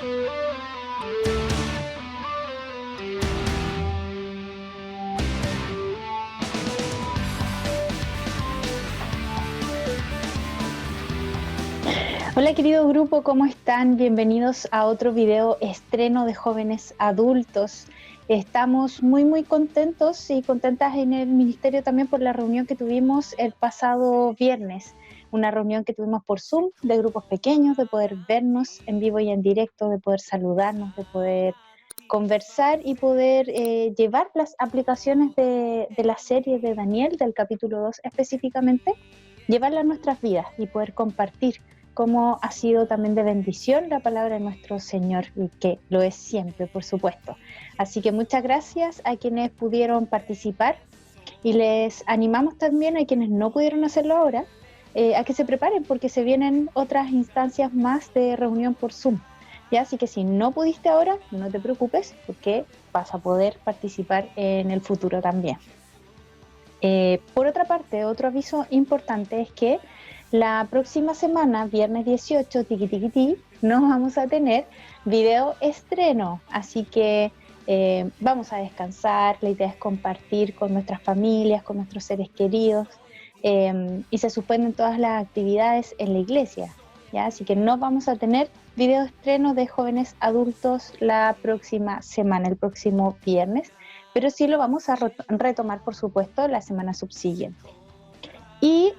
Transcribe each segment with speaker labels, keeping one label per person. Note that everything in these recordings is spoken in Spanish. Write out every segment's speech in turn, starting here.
Speaker 1: Hola querido grupo, ¿cómo están? Bienvenidos a otro video estreno de jóvenes adultos. Estamos muy contentos y contentas en el ministerio también por la reunión que tuvimos el pasado viernes. Una reunión que tuvimos por Zoom de grupos pequeños, de poder vernos en vivo y en directo, de poder saludarnos, de poder conversar y poder llevar las aplicaciones de la serie de Daniel, del capítulo 2 específicamente, llevarla a nuestras vidas y poder compartir cómo ha sido también de bendición la palabra de nuestro Señor, y que lo es siempre, por supuesto. Así que muchas gracias a quienes pudieron participar y les animamos también a quienes no pudieron hacerlo ahora, a que se preparen porque se vienen otras instancias más de reunión por Zoom. ¿Ya? Así que si no pudiste ahora, no te preocupes porque vas a poder participar en el futuro también. Por otra parte, otro aviso importante es que la próxima semana, viernes 18, nos vamos a tener video estreno, así que vamos a descansar. La idea es compartir con nuestras familias, con nuestros seres queridos, y se suspenden todas las actividades en la iglesia, ¿ya? Así que no vamos a tener video estreno de jóvenes adultos la próxima semana, el próximo viernes, pero sí lo vamos a retomar, por supuesto, la semana subsiguiente. Y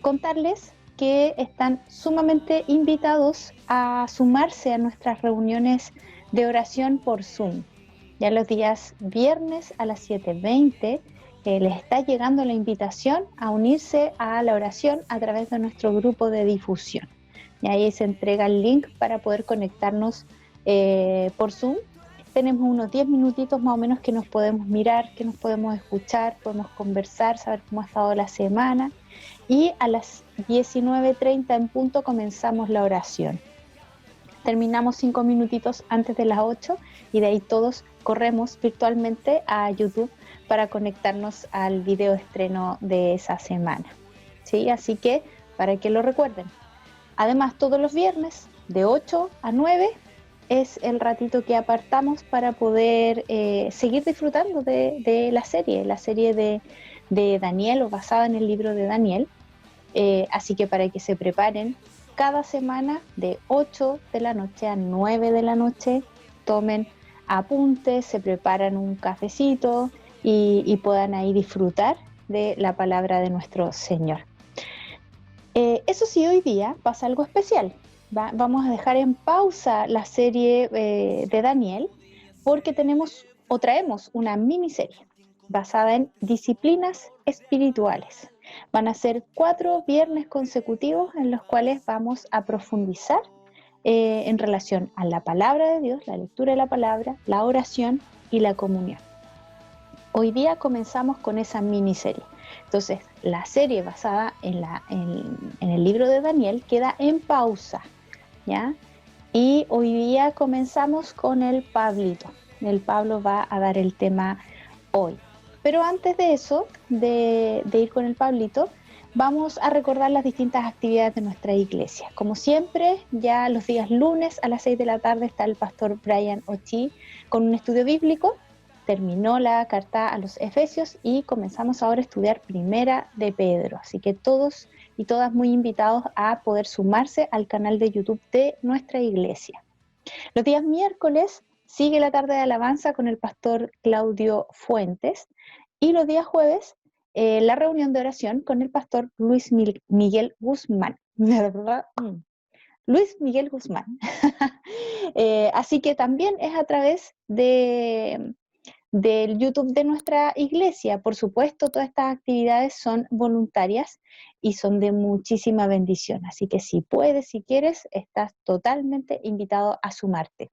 Speaker 1: contarles que están sumamente invitados a sumarse a nuestras reuniones de oración por Zoom. Ya los días viernes a las 7:20 les está llegando la invitación a unirse a la oración a través de nuestro grupo de difusión. Y ahí se entrega el link para poder conectarnos por Zoom. Tenemos unos 10 minutitos más o menos que nos podemos mirar, que nos podemos escuchar, podemos conversar, saber cómo ha estado la semana. Y a las 19:30 en punto comenzamos la oración. Terminamos 5 minutitos antes de las 8 y de ahí todos corremos virtualmente a YouTube para conectarnos al video estreno de esa semana, ¿sí? Así que para que lo recuerden. Además, todos los viernes de 8 a 9 es el ratito que apartamos para poder seguir disfrutando de la serie de Daniel, o basada en el libro de Daniel. Así que para que se preparen, cada semana de 8 de la noche a 9 de la noche, tomen apuntes, se preparan un cafecito y puedan ahí disfrutar de la palabra de nuestro Señor. Eso sí, hoy día pasa algo especial. Vamos a dejar en pausa la serie de Daniel porque traemos una miniserie basada en disciplinas espirituales. Van a ser 4 viernes consecutivos en los cuales vamos a profundizar en relación a la palabra de Dios, la lectura de la palabra, la oración y la comunión. Hoy día comenzamos con esa miniserie. Entonces, la serie basada en el libro de Daniel queda en pausa, ¿ya? Y hoy día comenzamos con el Pablito. El Pablo va a dar el tema hoy. Pero antes de eso, de ir con el Pablito, vamos a recordar las distintas actividades de nuestra iglesia. Como siempre, ya los días lunes a las 6 de la tarde está el pastor Brian Ochi con un estudio bíblico. Terminó la carta a los Efesios y comenzamos ahora a estudiar Primera de Pedro. Así que todos y todas muy invitados a poder sumarse al canal de YouTube de nuestra iglesia. Los días miércoles sigue la tarde de alabanza con el pastor Claudio Fuentes, y los días jueves la reunión de oración con el pastor Luis Miguel Guzmán. Luis Miguel Guzmán. Así que también es a través del YouTube de nuestra iglesia. Por supuesto, todas estas actividades son voluntarias y son de muchísima bendición. Así que si puedes, si quieres, estás totalmente invitado a sumarte.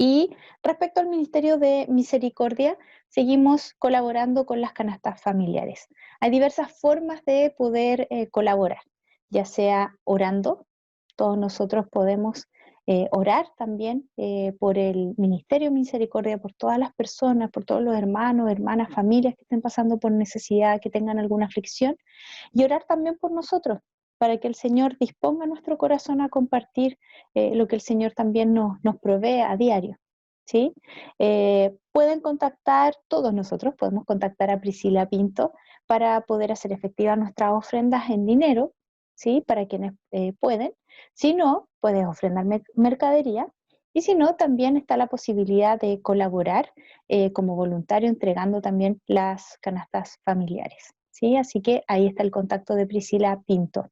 Speaker 1: Y respecto al Ministerio de Misericordia, seguimos colaborando con las canastas familiares. Hay diversas formas de poder colaborar, ya sea orando. Todos nosotros podemos orar también por el Ministerio de Misericordia, por todas las personas, por todos los hermanos, hermanas, familias que estén pasando por necesidad, que tengan alguna aflicción, y orar también por nosotros. para que el Señor disponga nuestro corazón a compartir lo que el Señor también nos provee a diario. ¿Sí? Pueden contactar, todos nosotros podemos contactar a Priscila Pinto para poder hacer efectivas nuestras ofrendas en dinero, ¿sí? Para quienes pueden. Si no, puedes ofrendar mercadería. Y si no, también está la posibilidad de colaborar como voluntario entregando también las canastas familiares, ¿sí? Así que ahí está el contacto de Priscila Pinto.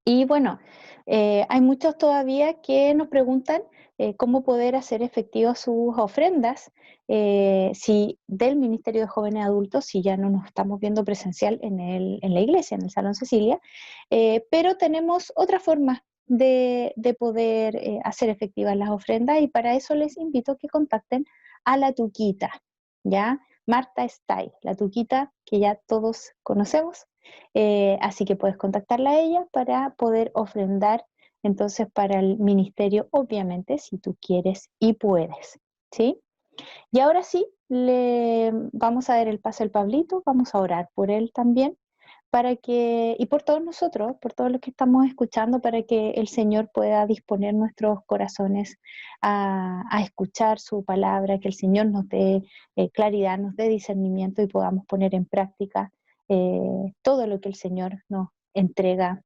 Speaker 1: Y bueno, hay muchos todavía que nos preguntan cómo poder hacer efectivas sus ofrendas, si del Ministerio de Jóvenes Adultos, si ya no nos estamos viendo presencial en la iglesia, en el Salón Cecilia, pero tenemos otra forma de poder hacer efectivas las ofrendas y para eso les invito a que contacten a la Tuquita, ¿ya? Marta Stay, la Tuquita que ya todos conocemos. Así que puedes contactarla a ella para poder ofrendar entonces para el ministerio, obviamente, si tú quieres y puedes, ¿sí? Y ahora sí, le vamos a dar el paso al Pablito, vamos a orar por él también, para que, y por todos nosotros, por todos los que estamos escuchando, para que el Señor pueda disponer nuestros corazones a escuchar su palabra, que el Señor nos dé claridad, nos dé discernimiento y podamos poner en práctica todo lo que el Señor nos entrega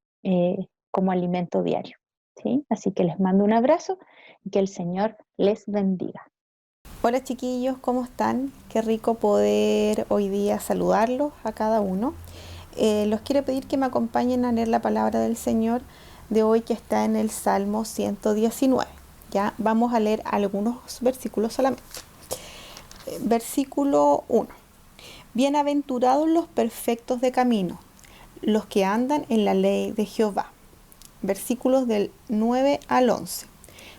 Speaker 1: como alimento diario. ¿Sí? Así que les mando un abrazo y que el Señor les bendiga.
Speaker 2: Hola chiquillos, ¿cómo están? Qué rico poder hoy día saludarlos a cada uno. Los quiero pedir que me acompañen a leer la palabra del Señor de hoy que está en el Salmo 119. Ya vamos a leer algunos versículos solamente. Versículo 1. Bienaventurados los perfectos de camino, los que andan en la ley de Jehová. Versículos del 9 al 11.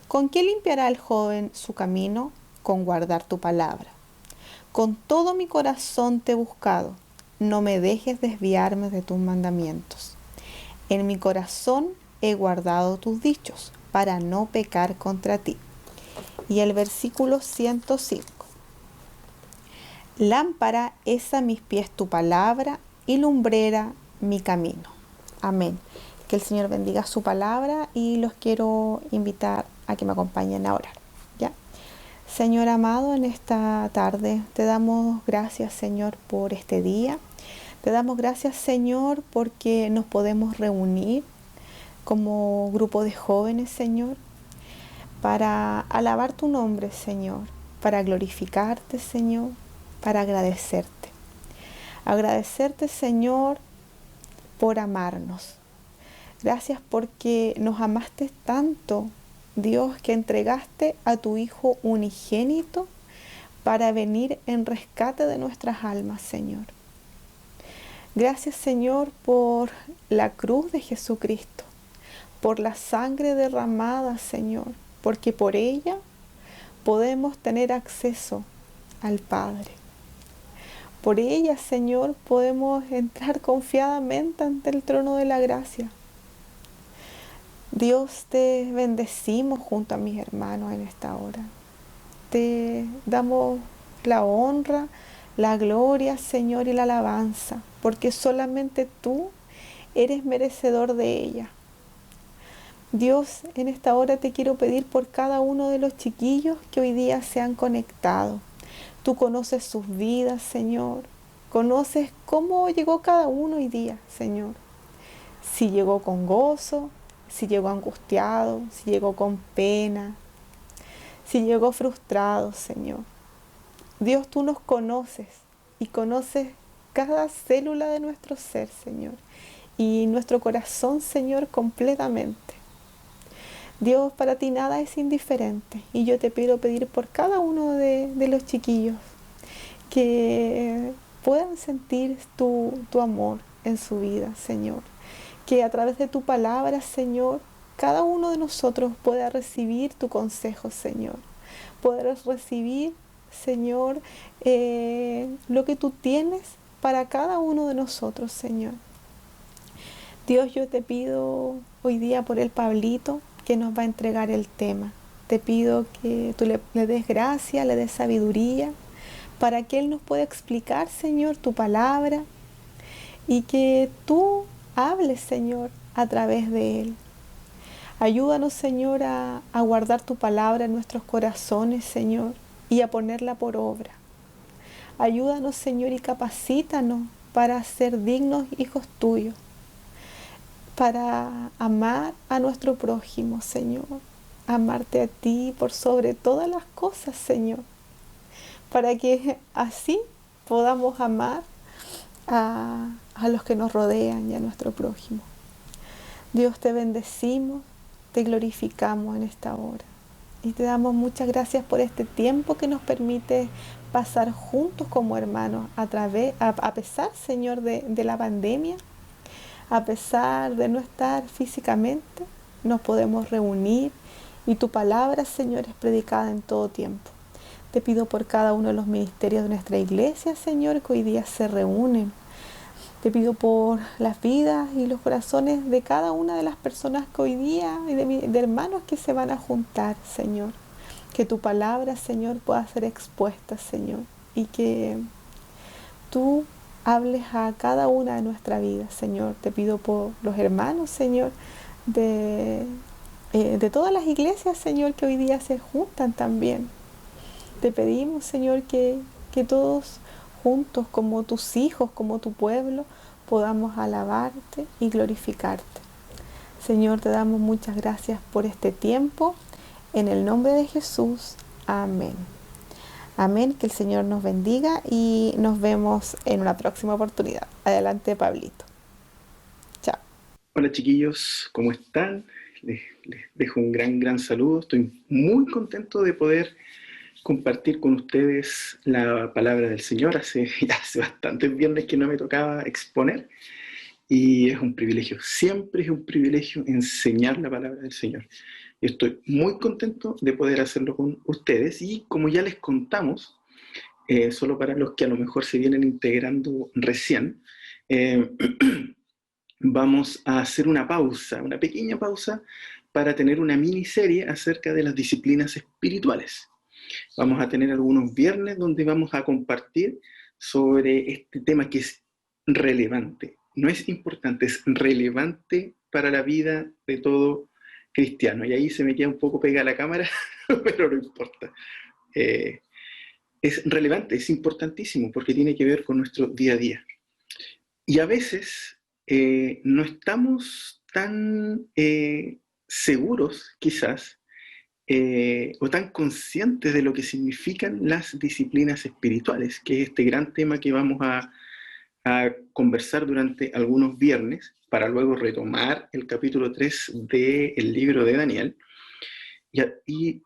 Speaker 2: ¿Con qué limpiará el joven su camino? Con guardar tu palabra. Con todo mi corazón te he buscado, no me dejes desviarme de tus mandamientos. En mi corazón he guardado tus dichos, para no pecar contra ti. Y el versículo 105. Lámpara es a mis pies tu palabra y lumbrera mi camino. Amén. Que el Señor bendiga su palabra y los quiero invitar a que me acompañen a orar. ¿Ya? Señor amado, en esta tarde te damos gracias, Señor, por este día. Te damos gracias, Señor, porque nos podemos reunir como grupo de jóvenes, Señor, para alabar tu nombre, Señor, para glorificarte, Señor, para agradecerte. Agradecerte, Señor, por amarnos. Gracias porque nos amaste tanto, Dios, que entregaste a tu Hijo unigénito para venir en rescate de nuestras almas, Señor. Gracias, Señor, por la cruz de Jesucristo, por la sangre derramada, Señor, porque por ella podemos tener acceso al Padre. Por ella, Señor, podemos entrar confiadamente ante el trono de la gracia. Dios, te bendecimos junto a mis hermanos en esta hora. Te damos la honra, la gloria, Señor, y la alabanza, porque solamente tú eres merecedor de ella. Dios, en esta hora te quiero pedir por cada uno de los chiquillos que hoy día se han conectado. Tú conoces sus vidas, Señor. Conoces cómo llegó cada uno hoy día, Señor. Si llegó con gozo, si llegó angustiado, si llegó con pena, si llegó frustrado, Señor. Dios, tú nos conoces y conoces cada célula de nuestro ser, Señor, y nuestro corazón, Señor, completamente. Dios, para ti nada es indiferente y yo te pido pedir por cada uno de los chiquillos que puedan sentir tu amor en su vida, Señor. Que a través de tu palabra, Señor, cada uno de nosotros pueda recibir tu consejo, Señor. Poder recibir, Señor, lo que tú tienes para cada uno de nosotros, Señor. Dios, yo te pido hoy día por el Pablito que nos va a entregar el tema. Te pido que tú le des gracia, le des sabiduría, para que Él nos pueda explicar, Señor, tu palabra y que tú hables, Señor, a través de Él. Ayúdanos, Señor, a guardar tu palabra en nuestros corazones, Señor, y a ponerla por obra. Ayúdanos, Señor, y capacítanos para ser dignos hijos tuyos, para amar a nuestro prójimo, Señor, amarte a ti por sobre todas las cosas, Señor, para que así podamos amar a los que nos rodean y a nuestro prójimo. Dios, te bendecimos, te glorificamos en esta hora y te damos muchas gracias por este tiempo que nos permite pasar juntos como hermanos a pesar, Señor, de la pandemia. A pesar de no estar físicamente, nos podemos reunir y tu palabra, Señor, es predicada en todo tiempo. Te pido por cada uno de los ministerios de nuestra iglesia, Señor, que hoy día se reúnen. Te pido por las vidas y los corazones de cada una de las personas que hoy día y de hermanos que se van a juntar, Señor. Que tu palabra, Señor, pueda ser expuesta, Señor, y que tú hables a cada una de nuestra vida, Señor. Te pido por los hermanos, Señor, de todas las iglesias, Señor, que hoy día se juntan también. Te pedimos, Señor, que todos juntos, como tus hijos, como tu pueblo, podamos alabarte y glorificarte. Señor, te damos muchas gracias por este tiempo. En el nombre de Jesús. Amén. Amén, que el Señor nos bendiga y nos vemos en una próxima oportunidad. Adelante, Pablito. Chao.
Speaker 3: Hola chiquillos, ¿cómo están? Les dejo un gran saludo. Estoy muy contento de poder compartir con ustedes la palabra del Señor. Hace bastantes viernes que no me tocaba exponer y es un privilegio, siempre es un privilegio enseñar la palabra del Señor. Estoy muy contento de poder hacerlo con ustedes y como ya les contamos, solo para los que a lo mejor se vienen integrando recién, vamos a hacer una pausa, una pequeña pausa para tener una miniserie acerca de las disciplinas espirituales. Vamos a tener algunos viernes donde vamos a compartir sobre este tema que es relevante. No es importante, es relevante para la vida de todo cristiano. Y ahí se me queda un poco pegada la cámara, pero no importa. Es relevante, es importantísimo porque tiene que ver con nuestro día a día. Y a veces no estamos tan seguros, quizás, o tan conscientes de lo que significan las disciplinas espirituales, que es este gran tema que vamos a conversar durante algunos viernes, para luego retomar el capítulo 3 del libro de Daniel. Y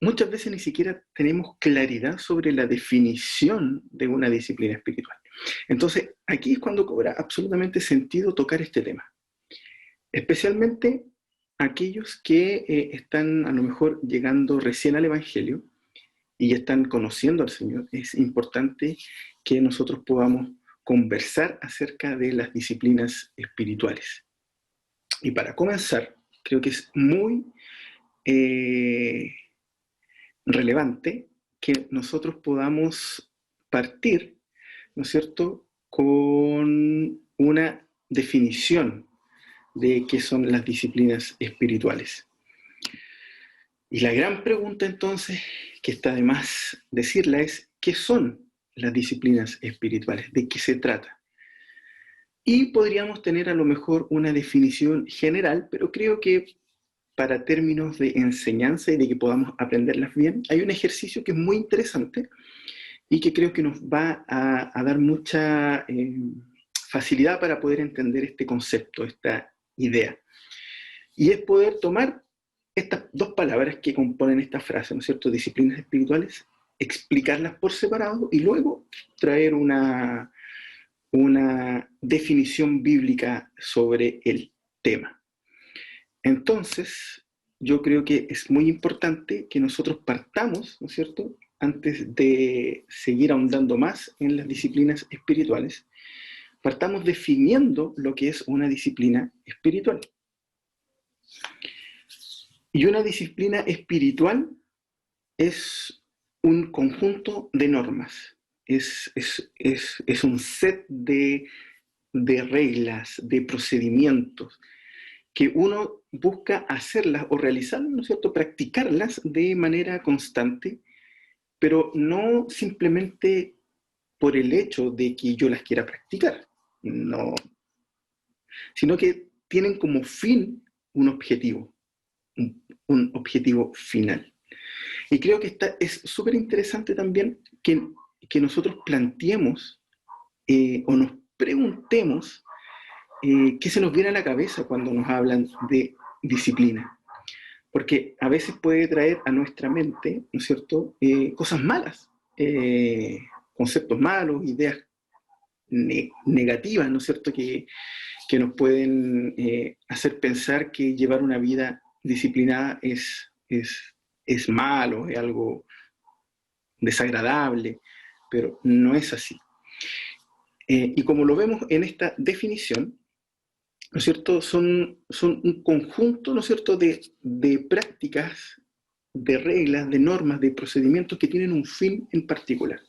Speaker 3: muchas veces ni siquiera tenemos claridad sobre la definición de una disciplina espiritual. Entonces, aquí es cuando cobra absolutamente sentido tocar este tema. Especialmente aquellos que están a lo mejor llegando recién al Evangelio y están conociendo al Señor. Es importante que nosotros podamos conversar acerca de las disciplinas espirituales. Y para comenzar, creo que es muy relevante que nosotros podamos partir, ¿no es cierto?, con una definición de qué son las disciplinas espirituales. Y la gran pregunta entonces, que está de más decirla, es ¿qué son las disciplinas espirituales? ¿De qué se trata? Y podríamos tener a lo mejor una definición general, pero creo que para términos de enseñanza y de que podamos aprenderlas bien, hay un ejercicio que es muy interesante y que creo que nos va a dar mucha facilidad para poder entender este concepto, esta idea. Y es poder tomar estas dos palabras que componen esta frase, ¿no es cierto?, disciplinas espirituales, explicarlas por separado y luego traer una definición bíblica sobre el tema. Entonces, yo creo que es muy importante que nosotros partamos, ¿no es cierto?, antes de seguir ahondando más en las disciplinas espirituales, partamos definiendo lo que es una disciplina espiritual. Y una disciplina espiritual es un conjunto de normas, es un set de reglas, de procedimientos, que uno busca hacerlas o realizarlas, ¿no es cierto?, practicarlas de manera constante, pero no simplemente por el hecho de que yo las quiera practicar, no, sino que tienen como fin un objetivo, un objetivo final. Y creo que es súper interesante también que nosotros planteemos o nos preguntemos qué se nos viene a la cabeza cuando nos hablan de disciplina. Porque a veces puede traer a nuestra mente, ¿no es cierto?, cosas malas, conceptos malos, ideas negativas, ¿no es cierto?, que nos pueden hacer pensar que llevar una vida disciplinada es malo, es algo desagradable, pero no es así. Y como lo vemos en esta definición, ¿no es cierto?, son un conjunto, ¿no es cierto?, de prácticas, de reglas, de normas, de procedimientos que tienen un fin en particular.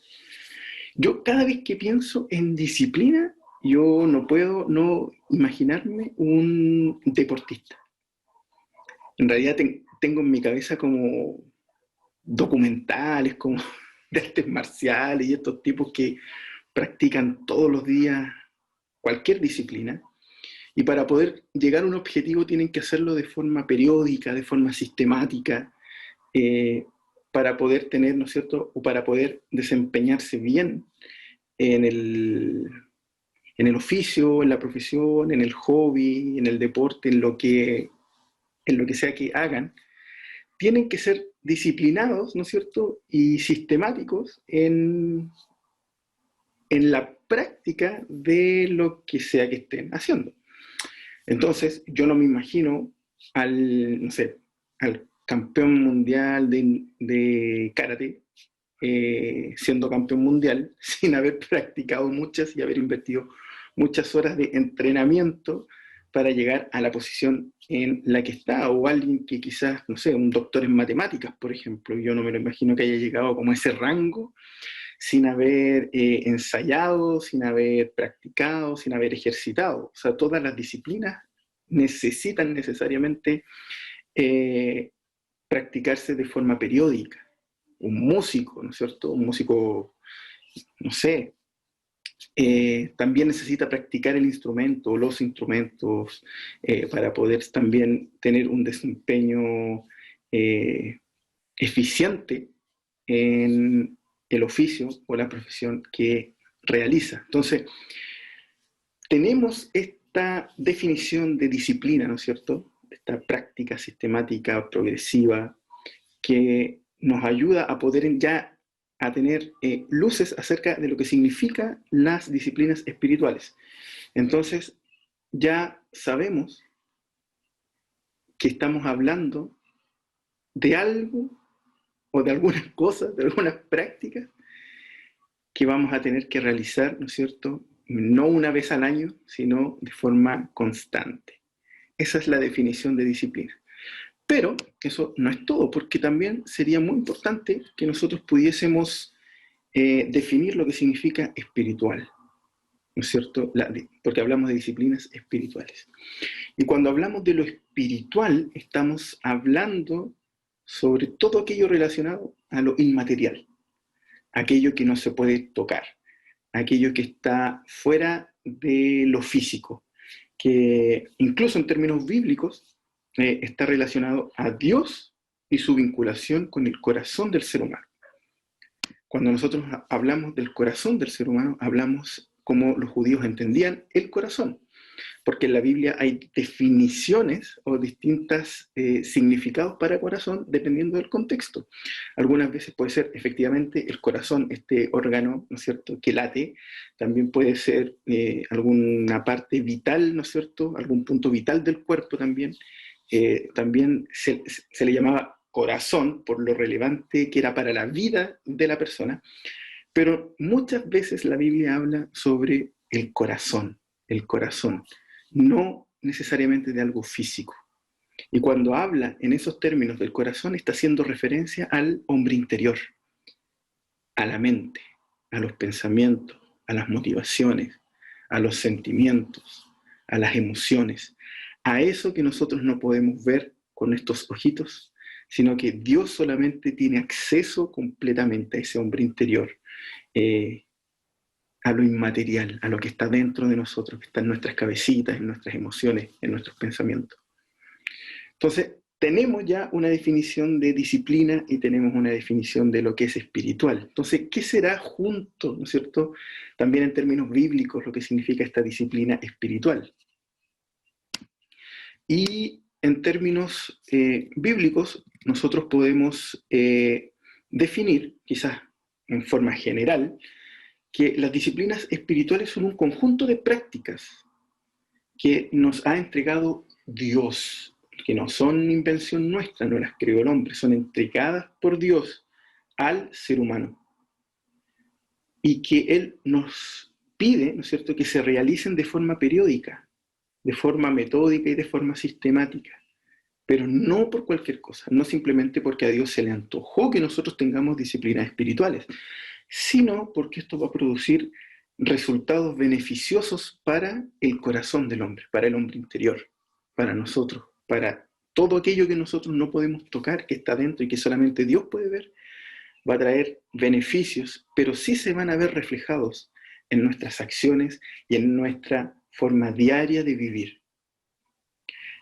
Speaker 3: Yo cada vez que pienso en disciplina, yo no puedo no imaginarme un deportista. En realidad tengo en mi cabeza como documentales, como de artes marciales y estos tipos que practican todos los días cualquier disciplina, y para poder llegar a un objetivo tienen que hacerlo de forma periódica, de forma sistemática, para poder tener, ¿no es cierto?, o para poder desempeñarse bien en el oficio, en la profesión, en el hobby, en el deporte, en lo que sea que hagan, tienen que ser disciplinados, ¿no es cierto?, y sistemáticos en la práctica de lo que sea que estén haciendo. Entonces, yo no me imagino no sé, al campeón mundial de karate siendo campeón mundial sin haber practicado muchas y haber invertido muchas horas de entrenamiento para llegar a la posición en la que está, o alguien que quizás, no sé, un doctor en matemáticas, por ejemplo, yo no me lo imagino que haya llegado como a ese rango sin haber ensayado, sin haber practicado, sin haber ejercitado. O sea, todas las disciplinas necesitan necesariamente practicarse de forma periódica. Un músico, ¿no es cierto? Un músico, no sé, también necesita practicar el instrumento, los instrumentos, para poder también tener un desempeño eficiente en el oficio o la profesión que realiza. Entonces, tenemos esta definición de disciplina, ¿no es cierto?, esta práctica sistemática, progresiva, que nos ayuda a poder ya a tener luces acerca de lo que significan las disciplinas espirituales. Entonces, ya sabemos que estamos hablando de algo o de algunas cosas, de algunas prácticas que vamos a tener que realizar, ¿no es cierto?, no una vez al año, sino de forma constante. Esa es la definición de disciplina. Pero eso no es todo, porque también sería muy importante que nosotros pudiésemos definir lo que significa espiritual, ¿no es cierto?, porque hablamos de disciplinas espirituales. Y cuando hablamos de lo espiritual, estamos hablando sobre todo aquello relacionado a lo inmaterial, aquello que no se puede tocar, aquello que está fuera de lo físico, que incluso en términos bíblicos está relacionado a Dios y su vinculación con el corazón del ser humano. Cuando nosotros hablamos del corazón del ser humano, hablamos como los judíos entendían el corazón, porque en la Biblia hay definiciones o distintos significados para corazón dependiendo del contexto. Algunas veces puede ser efectivamente el corazón, este órgano, ¿no es cierto?, que late. También puede ser alguna parte vital, ¿no es cierto?, algún punto vital del cuerpo también. También se le llamaba corazón por lo relevante que era para la vida de la persona. Pero muchas veces la Biblia habla sobre el corazón, no necesariamente de algo físico. Y cuando habla en esos términos del corazón, está haciendo referencia al hombre interior, a la mente, a los pensamientos, a las motivaciones, a los sentimientos, a las emociones, a eso que nosotros no podemos ver con estos ojitos, sino que Dios solamente tiene acceso completamente a ese hombre interior, a lo inmaterial, a lo que está dentro de nosotros, que está en nuestras cabecitas, en nuestras emociones, en nuestros pensamientos. Entonces, tenemos ya una definición de disciplina y tenemos una definición de lo que es espiritual. Entonces, ¿qué será junto, ¿no es cierto?, también en términos bíblicos, lo que significa esta disciplina espiritual? Y en términos bíblicos, nosotros podemos definir, quizás en forma general, que las disciplinas espirituales son un conjunto de prácticas que nos ha entregado Dios, que no son invención nuestra, no las creó el hombre, son entregadas por Dios al ser humano. Y que Él nos pide, ¿no es cierto?, que se realicen de forma periódica, de forma metódica y de forma sistemática. Pero no por cualquier cosa, no simplemente porque a Dios se le antojó que nosotros tengamos disciplinas espirituales, sino porque esto va a producir resultados beneficiosos para el corazón del hombre, para el hombre interior, para nosotros, para todo aquello que nosotros no podemos tocar, que está dentro y que solamente Dios puede ver, va a traer beneficios, pero sí se van a ver reflejados en nuestras acciones y en nuestra forma diaria de vivir.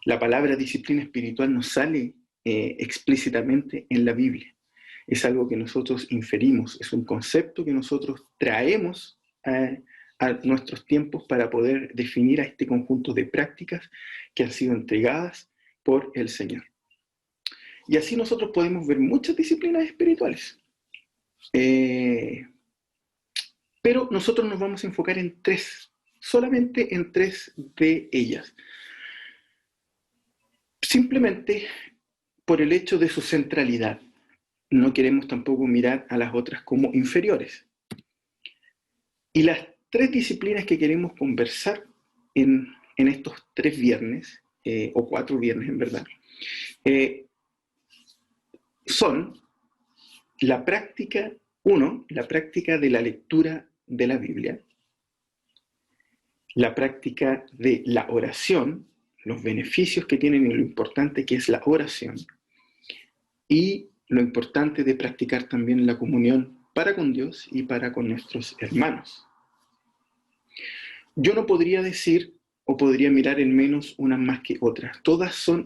Speaker 3: La palabra disciplina espiritual no sale explícitamente en la Biblia. Es algo que nosotros inferimos, es un concepto que nosotros traemos a nuestros tiempos para poder definir a este conjunto de prácticas que han sido entregadas por el Señor. Y así nosotros podemos ver muchas disciplinas espirituales. Pero nosotros nos vamos a enfocar en tres, solamente en tres de ellas. Simplemente por el hecho de su centralidad. No queremos tampoco mirar a las otras como inferiores. Y las tres disciplinas que queremos conversar en estos 3 viernes, o 4 viernes en verdad, son la práctica, la práctica de la lectura de la Biblia, la práctica de la oración, los beneficios que tienen y lo importante que es la oración, y lo importante de practicar también la comunión para con Dios y para con nuestros hermanos. Yo no podría decir o podría mirar en menos unas más que otras. Todas son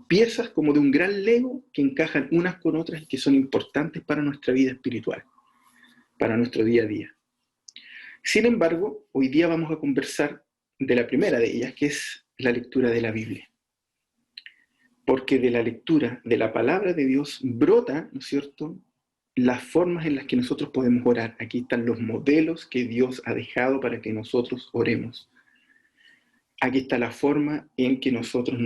Speaker 3: piezas como de un gran Lego que encajan unas con otras y que son importantes para nuestra vida espiritual, para nuestro día a día. Sin embargo, hoy día vamos a conversar de la primera de ellas, que es la lectura de la Biblia. Porque de la lectura de la palabra de Dios brota, ¿no es cierto?, las formas en las que nosotros podemos orar. Aquí están los modelos que Dios ha dejado para que nosotros oremos. Aquí está la forma en que nosotros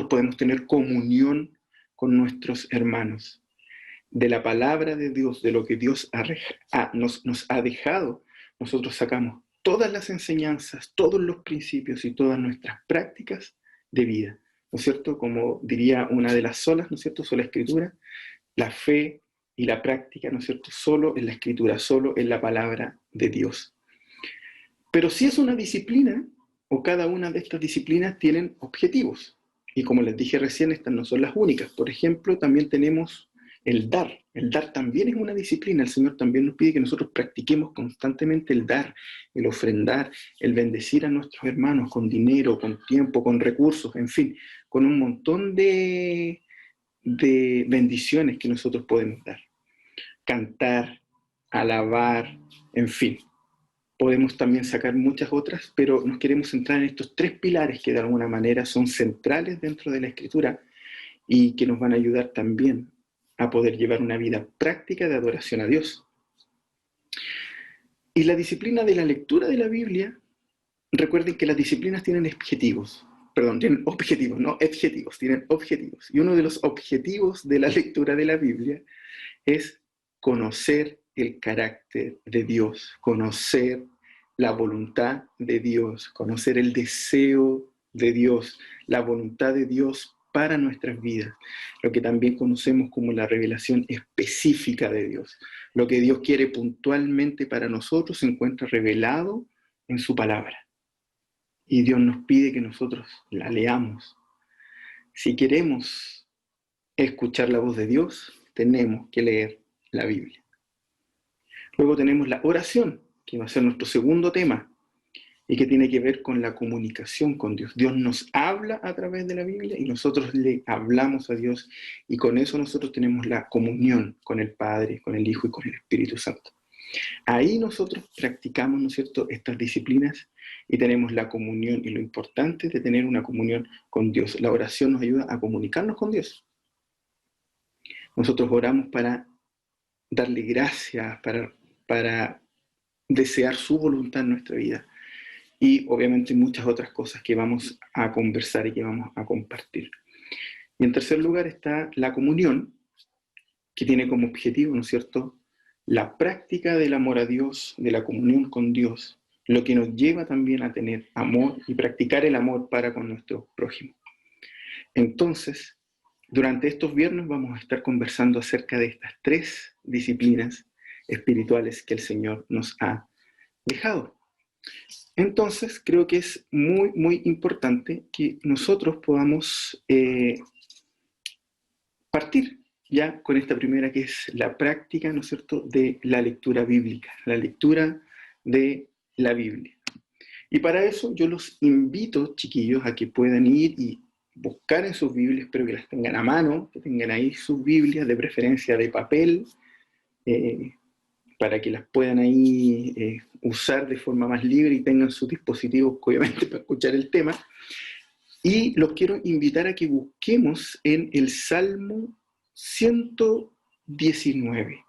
Speaker 3: podemos tener comunión con nuestros hermanos. De la palabra de Dios, de lo que Dios nos ha dejado, nosotros sacamos todas las enseñanzas, todos los principios y todas nuestras prácticas de vida, ¿no es cierto? Como diría una de las solas, ¿no es cierto?, sola escritura, la fe y la práctica, ¿no es cierto?, solo en la escritura, solo en la palabra de Dios. Pero si es una disciplina, o cada una de estas disciplinas tienen objetivos. Y como les dije recién, estas no son las únicas. Por ejemplo, también tenemos el dar. El dar también es una disciplina. El Señor también nos pide que nosotros practiquemos constantemente el dar, el ofrendar, el bendecir a nuestros hermanos con dinero, con tiempo, con recursos, en fin, con un montón de bendiciones que nosotros podemos dar. Cantar, alabar, en fin. Podemos también sacar muchas otras, pero nos queremos centrar en estos 3 pilares que de alguna manera son centrales dentro de la Escritura y que nos van a ayudar también a poder llevar una vida práctica de adoración a Dios. Y la disciplina de la lectura de la Biblia, recuerden que las disciplinas tienen objetivos, tienen objetivos. Y uno de los objetivos de la lectura de la Biblia es conocer el carácter de Dios, conocer la voluntad de Dios, conocer el deseo de Dios, la voluntad de Dios para nuestras vidas, lo que también conocemos como la revelación específica de Dios. Lo que Dios quiere puntualmente para nosotros se encuentra revelado en su palabra. y Dios nos pide que nosotros la leamos. Si queremos escuchar la voz de Dios, tenemos que leer la Biblia. Luego tenemos la oración, que va a ser nuestro segundo tema, y que tiene que ver con la comunicación con Dios. Dios nos habla a través de la Biblia y nosotros le hablamos a Dios, y con eso nosotros tenemos la comunión con el Padre, con el Hijo y con el Espíritu Santo. Ahí nosotros practicamos, ¿no es cierto?, estas disciplinas y tenemos la comunión, y lo importante de tener una comunión con Dios. La oración nos ayuda a comunicarnos con Dios. Nosotros oramos para darle gracias, para desear su voluntad en nuestra vida. Y obviamente muchas otras cosas que vamos a conversar y que vamos a compartir. Y en tercer lugar está la comunión, que tiene como objetivo, ¿no es cierto?, la práctica del amor a Dios, de la comunión con Dios, lo que nos lleva también a tener amor y practicar el amor para con nuestro prójimo. Entonces, durante estos viernes vamos a estar conversando acerca de estas tres disciplinas espirituales que el Señor nos ha dejado. Entonces, creo que es muy, muy importante que nosotros podamos partir ya con esta primera, que es la práctica, ¿no es cierto?, de la lectura bíblica, la lectura de la Biblia. Y para eso yo los invito, chiquillos, a que puedan ir y buscar en sus Biblias, espero que las tengan a mano, que tengan ahí sus Biblias, de preferencia de papel, para que las puedan ahí usar de forma más libre y tengan sus dispositivos, obviamente, para escuchar el tema. Y los quiero invitar a que busquemos en el Salmo 119.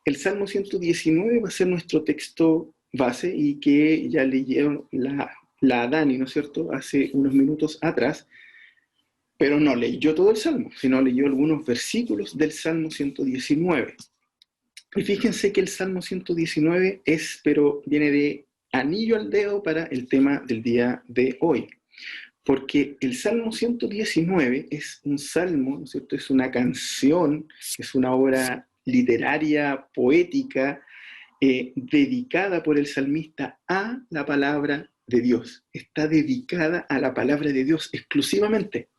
Speaker 3: El Salmo 119 va a ser nuestro texto base y que ya leyeron la Dani, ¿no es cierto?, hace unos minutos atrás, pero no leyó todo el Salmo, sino leyó algunos versículos del Salmo 119. Y fíjense que el Salmo 119 viene de anillo al dedo para el tema del día de hoy. Porque el Salmo 119 es un salmo, ¿no es cierto?, es una canción, es una obra literaria, poética, dedicada por el salmista a la palabra de Dios. Está dedicada a la palabra de Dios exclusivamente.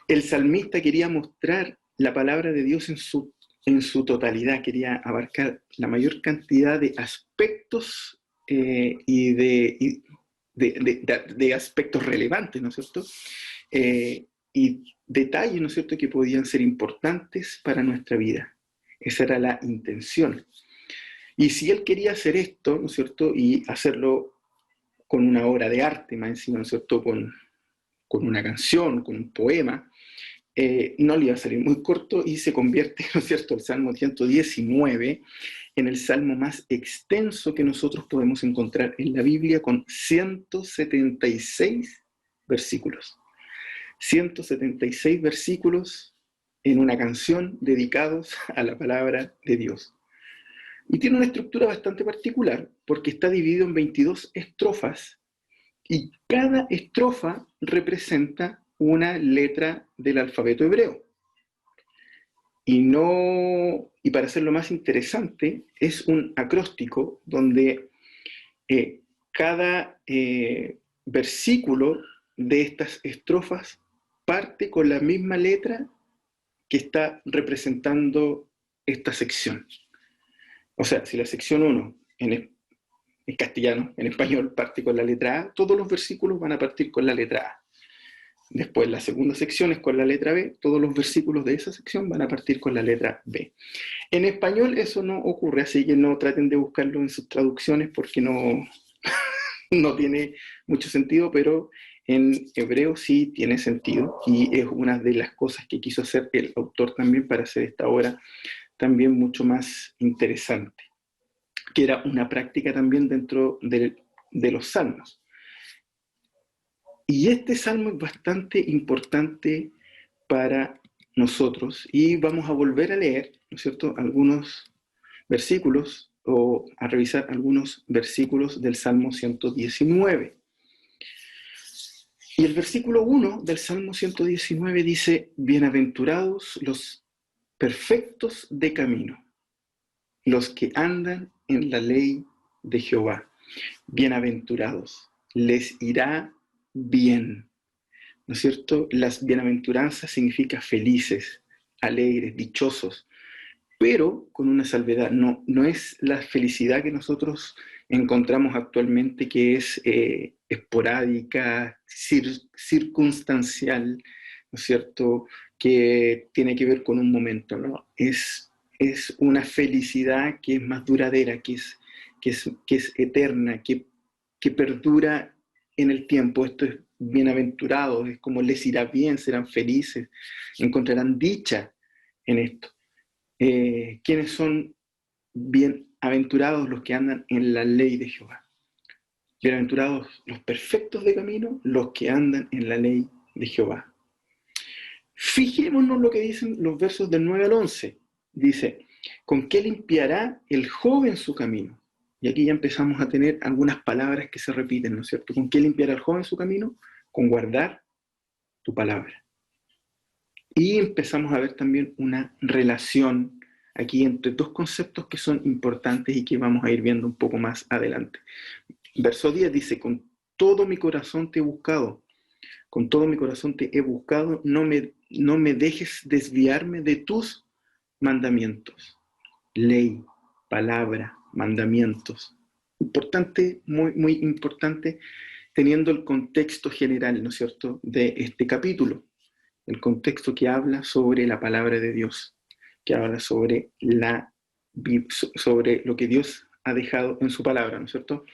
Speaker 3: El salmista quería mostrar la palabra de Dios en su totalidad, quería abarcar la mayor cantidad de aspectos y de aspectos relevantes, ¿no es cierto?, y detalles, ¿no es cierto?, que podían ser importantes para nuestra vida. Esa era la intención. Y si él quería hacer esto, ¿no es cierto?, y hacerlo con una obra de arte, más encima, ¿no es cierto?, con una canción, con un poema, no le iba a salir muy corto y se convierte, ¿no es cierto?, el Salmo 119 en el salmo más extenso que nosotros podemos encontrar en la Biblia, con 176 versículos. 176 versículos en una canción dedicados a la palabra de Dios. Y tiene una estructura bastante particular, porque está dividido en 22 estrofas, y cada estrofa representa una letra del alfabeto hebreo. Y para hacerlo más interesante, es un acróstico donde cada versículo de estas estrofas parte con la misma letra que está representando esta sección. O sea, si la sección 1 en castellano, en español, parte con la letra A, todos los versículos van a partir con la letra A. Después, la segunda sección es con la letra B, todos los versículos de esa sección van a partir con la letra B. En español eso no ocurre, así que no traten de buscarlo en sus traducciones porque no tiene mucho sentido, pero en hebreo sí tiene sentido, y es una de las cosas que quiso hacer el autor también para hacer esta obra también mucho más interesante, que era una práctica también dentro de los salmos. Y este salmo es bastante importante para nosotros, y vamos a volver a leer, ¿no es cierto?, algunos versículos, o a revisar algunos versículos del Salmo 119. Y el versículo 1 del Salmo 119 dice: bienaventurados los perfectos de camino, los que andan en la ley de Jehová. Bienaventurados. les irá bien. ¿No es cierto? Las bienaventuranzas significa felices, alegres, dichosos, pero con una salvedad. No es la felicidad que nosotros encontramos actualmente, que es esporádica, circunstancial, ¿no es cierto?, que tiene que ver con un momento, ¿no? Es una felicidad que es más duradera, que es eterna, que perdura en el tiempo. Esto es bienaventurados, es como les irá bien, serán felices, encontrarán dicha en esto. ¿Quiénes son bienaventurados? Los que andan en la ley de Jehová. Bienaventurados los perfectos de camino, los que andan en la ley de Jehová. Fijémonos lo que dicen los versos del 9 al 11. Dice, ¿con qué limpiará el joven su camino? Y aquí ya empezamos a tener algunas palabras que se repiten, ¿no es cierto? ¿Con qué limpiará el joven su camino? Con guardar tu palabra. Y empezamos a ver también una relación aquí entre dos conceptos que son importantes y que vamos a ir viendo un poco más adelante. Verso 10 dice, con todo mi corazón te he buscado, con todo mi corazón te he buscado, no me dejes desviarme de tus mandamientos. Ley, palabra, mandamientos. Importante, muy, muy importante, teniendo el contexto general, ¿no es cierto?, de este capítulo. El contexto que habla sobre la palabra de Dios, que habla sobre lo que Dios ha dejado en su palabra, ¿no es cierto?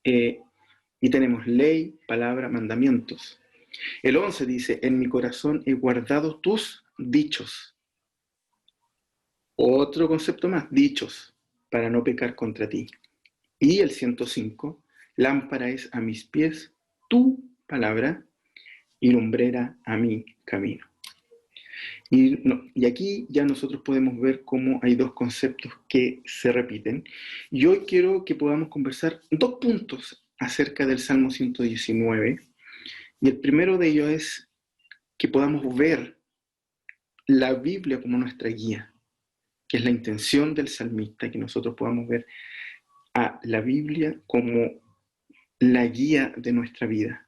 Speaker 3: Y tenemos ley, palabra, mandamientos. El 11 dice, en mi corazón he guardado tus dichos. Otro concepto más, dichos, para no pecar contra ti. Y el 105, lámpara es a mis pies tu palabra y lumbrera a mi camino. Y aquí ya nosotros podemos ver cómo hay dos conceptos que se repiten. Y hoy quiero que podamos conversar dos puntos acerca del Salmo 119. Y el primero de ellos es que podamos ver la Biblia como nuestra guía, que es la intención del salmista, que nosotros podamos ver a la Biblia como la guía de nuestra vida.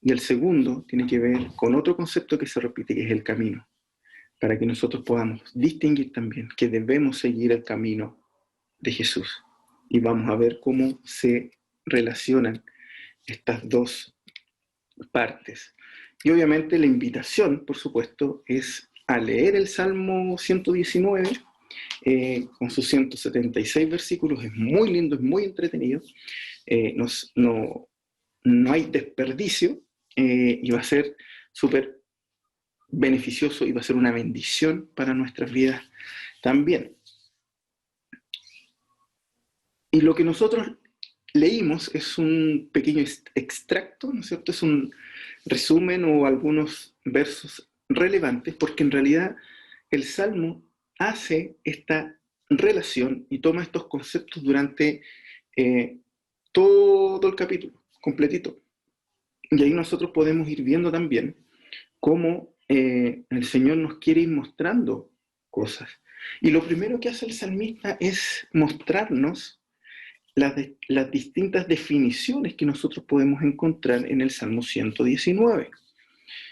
Speaker 3: Y el segundo tiene que ver con otro concepto que se repite, que es el camino, para que nosotros podamos distinguir también que debemos seguir el camino de Jesús. Y vamos a ver cómo se relacionan estas dos partes. Y obviamente la invitación, por supuesto, es a leer el Salmo 119 con sus 176 versículos. Es muy lindo, es muy entretenido. No hay desperdicio y va a ser súper beneficioso y va a ser una bendición para nuestras vidas también. Y lo que nosotros leímos es un pequeño extracto, ¿no es cierto? Es un resumen o algunos versos relevantes, porque en realidad el Salmo hace esta relación y toma estos conceptos durante todo el capítulo, completito. Y ahí nosotros podemos ir viendo también cómo el Señor nos quiere ir mostrando cosas. Y lo primero que hace el salmista es mostrarnos las distintas definiciones que nosotros podemos encontrar en el Salmo 119.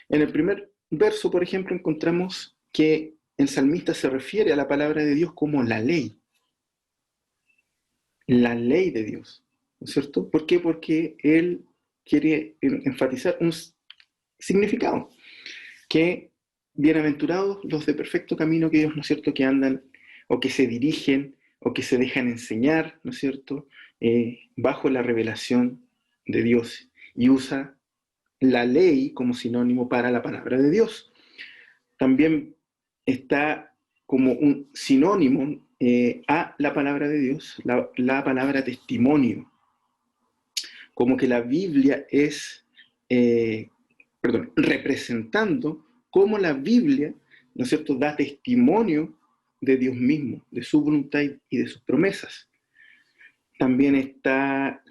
Speaker 3: En el primer verso, por ejemplo, encontramos que el salmista se refiere a la palabra de Dios como la ley de Dios, ¿no es cierto? ¿Por qué? Porque él quiere enfatizar un significado, que bienaventurados los de perfecto camino que Dios, ¿no es cierto?, que andan o que se dirigen o que se dejan enseñar, ¿no es cierto?, bajo la revelación de Dios, y usa la ley como sinónimo para la palabra de Dios. También está como un sinónimo a la palabra de Dios, la palabra testimonio, como que la Biblia es, representando cómo la Biblia, ¿no es cierto?, da testimonio de Dios mismo, de su voluntad y de sus promesas. También está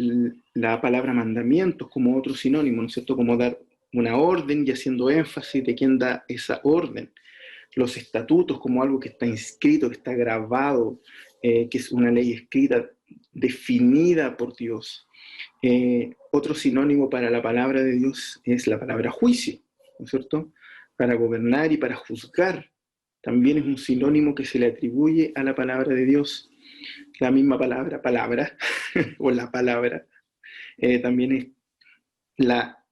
Speaker 3: la palabra mandamientos como otro sinónimo, ¿no es cierto?, como dar una orden y haciendo énfasis de quién da esa orden. Los estatutos como algo que está inscrito, que está grabado, que es una ley escrita, definida por Dios. Otro sinónimo para la palabra de Dios es la palabra juicio, ¿no es cierto? Para gobernar y para juzgar también es un sinónimo que se le atribuye a la palabra de Dios. La misma palabra, palabra, o la palabra, también es la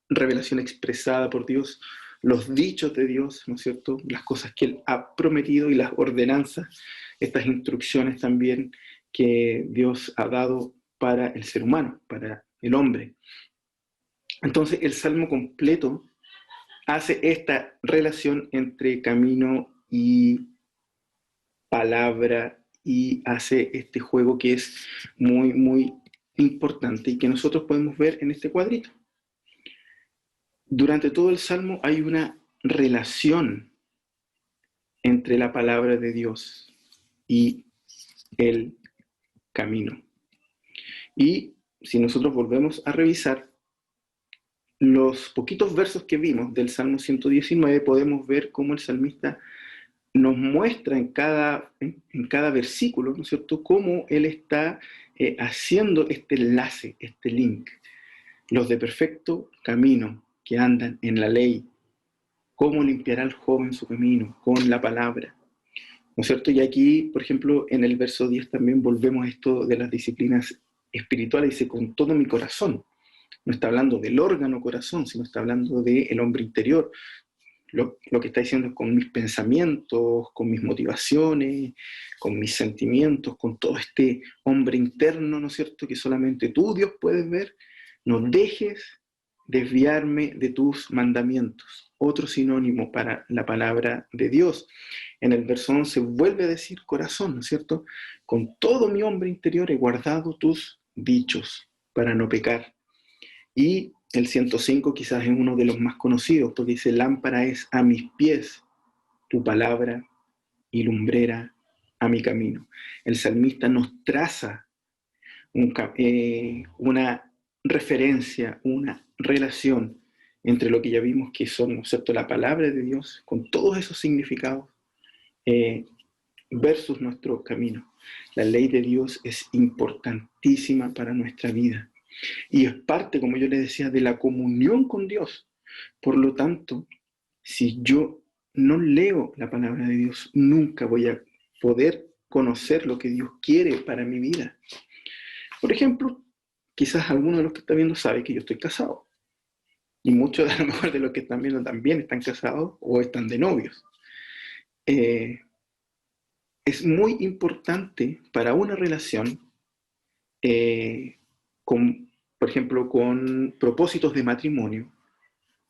Speaker 3: revelación expresada por Dios, los dichos de Dios, ¿no es cierto? Las cosas que Él ha prometido y las ordenanzas, estas instrucciones también que Dios ha dado para el ser humano, para el hombre. Entonces el Salmo completo hace esta relación entre camino y palabra y hace este juego que es muy, muy importante y que nosotros podemos ver en este cuadrito. Durante todo el Salmo hay una relación entre la palabra de Dios y el camino. Y si nosotros volvemos a revisar los poquitos versos que vimos del Salmo 119, podemos ver cómo el salmista nos muestra en cada versículo, ¿no es cierto?, cómo él está haciendo este enlace, este link. Los de perfecto camino que andan en la ley, cómo limpiará el joven su camino con la palabra, ¿no es cierto? Y aquí, por ejemplo, en el verso 10 también volvemos a esto de las disciplinas espirituales, dice, con todo mi corazón. No está hablando del órgano corazón, sino está hablando del hombre interior. Lo que está diciendo es con mis pensamientos, con mis motivaciones, con mis sentimientos, con todo este hombre interno, ¿no es cierto?, que solamente tú, Dios, puedes ver. No dejes desviarme de tus mandamientos. Otro sinónimo para la palabra de Dios. En el verso 11 vuelve a decir corazón, ¿no es cierto? Con todo mi hombre interior he guardado tus dichos para no pecar. Y el 105 quizás es uno de los más conocidos, porque dice, lámpara es a mis pies tu palabra y lumbrera a mi camino. El salmista nos traza una referencia, una relación entre lo que ya vimos que son, ¿no es cierto?, la palabra de Dios, con todos esos significados, versus nuestro camino. La ley de Dios es importantísima para nuestra vida. Y es parte, como yo les decía, de la comunión con Dios. Por lo tanto, si yo no leo la palabra de Dios, nunca voy a poder conocer lo que Dios quiere para mi vida. Por ejemplo, quizás alguno de los que está viendo sabe que yo estoy casado. Y muchos a lo mejor de los que están viendo también están casados o están de novios. Es muy importante para una relación por ejemplo, con propósitos de matrimonio,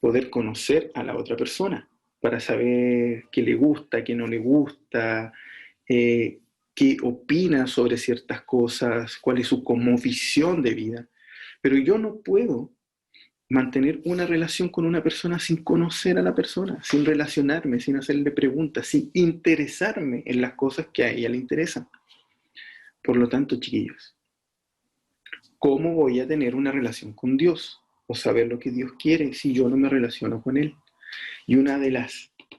Speaker 3: poder conocer a la otra persona para saber qué le gusta, qué no le gusta, qué opina sobre ciertas cosas, cuál es su cosmovisión de vida. Pero yo no puedo mantener una relación con una persona sin conocer a la persona, sin relacionarme, sin hacerle preguntas, sin interesarme en las cosas que a ella le interesan. Por lo tanto, chiquillos, ¿cómo voy a tener una relación con Dios o saber lo que Dios quiere si yo no me relaciono con Él? Y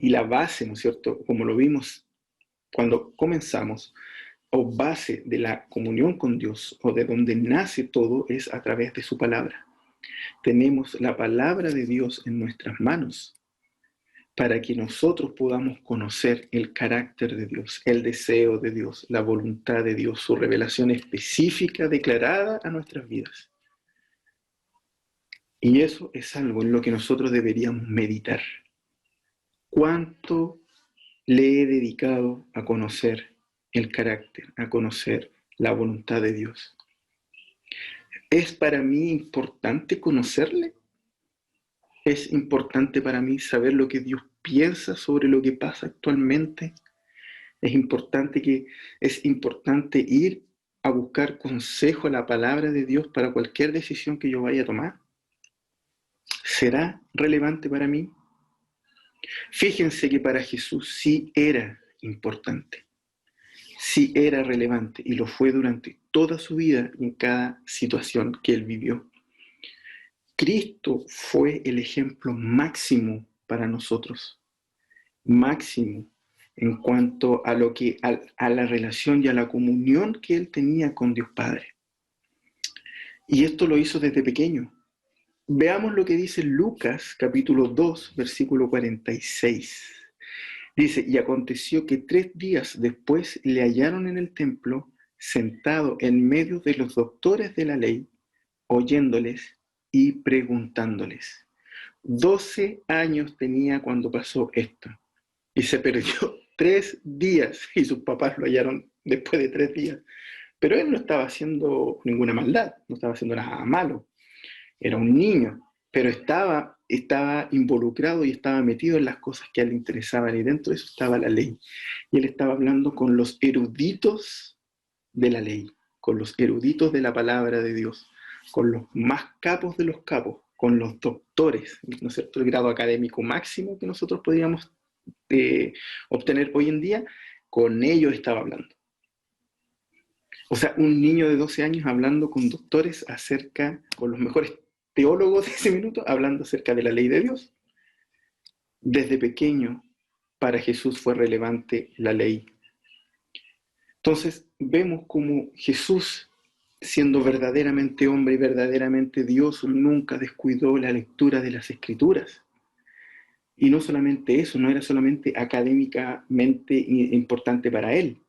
Speaker 3: la base, ¿no es cierto?, como lo vimos cuando comenzamos, o base de la comunión con Dios o de donde nace todo es a través de su palabra. Tenemos la palabra de Dios en nuestras manos para que nosotros podamos conocer el carácter de Dios, el deseo de Dios, la voluntad de Dios, su revelación específica declarada a nuestras vidas. Y eso es algo en lo que nosotros deberíamos meditar. ¿Cuánto le he dedicado a conocer el carácter, a conocer la voluntad de Dios? ¿Es para mí importante conocerle? ¿Es importante para mí saber lo que Dios piensa sobre lo que pasa actualmente? Es importante ir a buscar consejo a la palabra de Dios para cualquier decisión que yo vaya a tomar. ¿Será relevante para mí? Fíjense que para Jesús sí era importante, sí era relevante y lo fue durante toda su vida en cada situación que él vivió. Cristo fue el ejemplo máximo para nosotros, máximo en cuanto a a la relación y a la comunión que él tenía con Dios Padre. Y esto lo hizo desde pequeño. Veamos lo que dice Lucas, capítulo 2, versículo 46. Dice, y aconteció que 3 días después le hallaron en el templo, sentado en medio de los doctores de la ley, oyéndoles y preguntándoles. 12 años tenía cuando pasó esto. Y se perdió 3 días y sus papás lo hallaron después de 3 días. Pero él no estaba haciendo ninguna maldad, no estaba haciendo nada malo. Era un niño, pero estaba involucrado y estaba metido en las cosas que a él le interesaban, y dentro de eso estaba la ley. Y él estaba hablando con los eruditos de la ley, con los eruditos de la palabra de Dios, con los más capos de los capos, con los doctores, ¿no es cierto? El grado académico máximo que nosotros podríamos obtener hoy en día, con ellos estaba hablando. O sea, un niño de 12 años hablando con doctores con los mejores teólogos de ese minuto, hablando acerca de la ley de Dios. Desde pequeño, para Jesús fue relevante la ley. Entonces, vemos como Jesús, siendo verdaderamente hombre y verdaderamente Dios, nunca descuidó la lectura de las Escrituras. Y no solamente eso, no era solamente académicamente importante para él,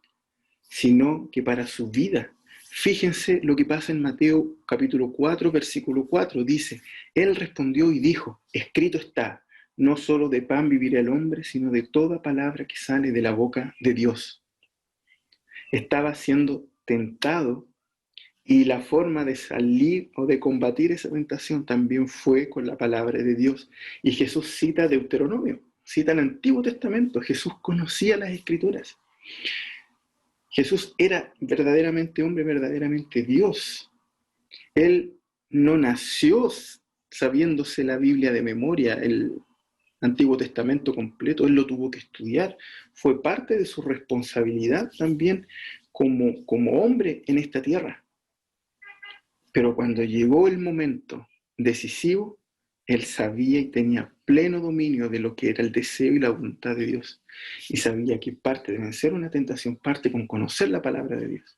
Speaker 3: sino que para su vida. Fíjense lo que pasa en Mateo capítulo 4, versículo 4. Dice, él respondió y dijo, escrito está, no solo de pan vivirá el hombre, sino de toda palabra que sale de la boca de Dios. Estaba siendo tentado, y la forma de salir o de combatir esa tentación también fue con la palabra de Dios. Y Jesús cita Deuteronomio, cita el Antiguo Testamento. Jesús conocía las Escrituras. Jesús era verdaderamente hombre, verdaderamente Dios. Él no nació sabiéndose la Biblia de memoria, el Antiguo Testamento completo. Él lo tuvo que estudiar. Fue parte de su responsabilidad también como hombre en esta tierra. Pero cuando llegó el momento decisivo, él sabía y tenía pleno dominio de lo que era el deseo y la voluntad de Dios. Y sabía que parte de vencer una tentación parte con conocer la palabra de Dios.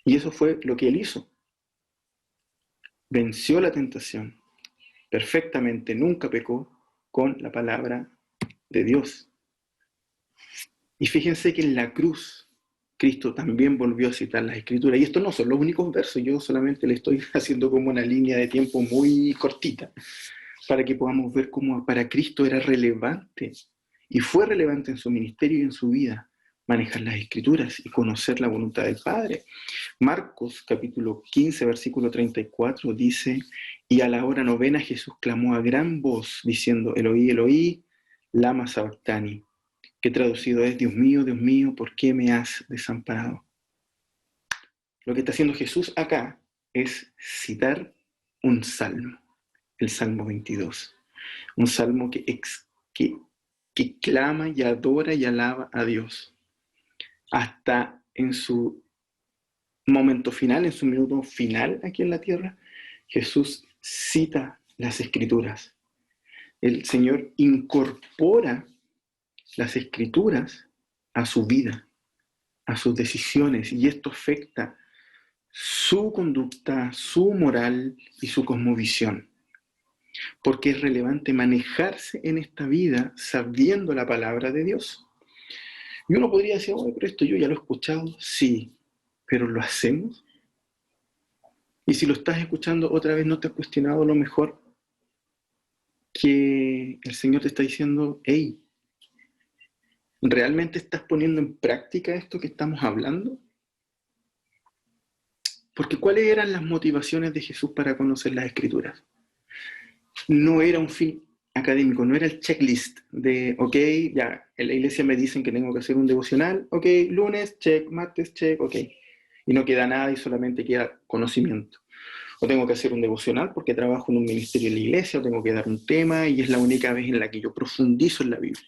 Speaker 3: Y eso fue lo que él hizo. Venció la tentación perfectamente, nunca pecó con la palabra de Dios. Y fíjense que en la cruz, Cristo también volvió a citar las Escrituras. Y estos no son los únicos versos, yo solamente le estoy haciendo como una línea de tiempo muy cortita, para que podamos ver cómo para Cristo era relevante, y fue relevante en su ministerio y en su vida, manejar las Escrituras y conocer la voluntad del Padre. Marcos capítulo 15, versículo 34 dice, y a la hora novena Jesús clamó a gran voz, diciendo, Eloí, Eloí, lama sabactani, que traducido es, Dios mío, ¿por qué me has desamparado? Lo que está haciendo Jesús acá es citar un salmo, el Salmo 22, un salmo que clama y adora y alaba a Dios. Hasta en su momento final, en su minuto final aquí en la tierra, Jesús cita las Escrituras. El Señor incorpora las Escrituras a su vida, a sus decisiones, y esto afecta su conducta, su moral y su cosmovisión. Porque es relevante manejarse en esta vida sabiendo la palabra de Dios. Y uno podría decir, pero esto yo ya lo he escuchado. Sí, pero ¿lo hacemos? Y si lo estás escuchando otra vez, ¿no te has cuestionado lo mejor que el Señor te está diciendo? Hey, ¿realmente estás poniendo en práctica esto que estamos hablando? Porque ¿cuáles eran las motivaciones de Jesús para conocer las Escrituras? No era un fin académico, no era el checklist de, ok, ya, en la iglesia me dicen que tengo que hacer un devocional, ok, lunes, check, martes, check, ok. Y no queda nada y solamente queda conocimiento. O tengo que hacer un devocional porque trabajo en un ministerio en la iglesia, o tengo que dar un tema y es la única vez en la que yo profundizo en la Biblia.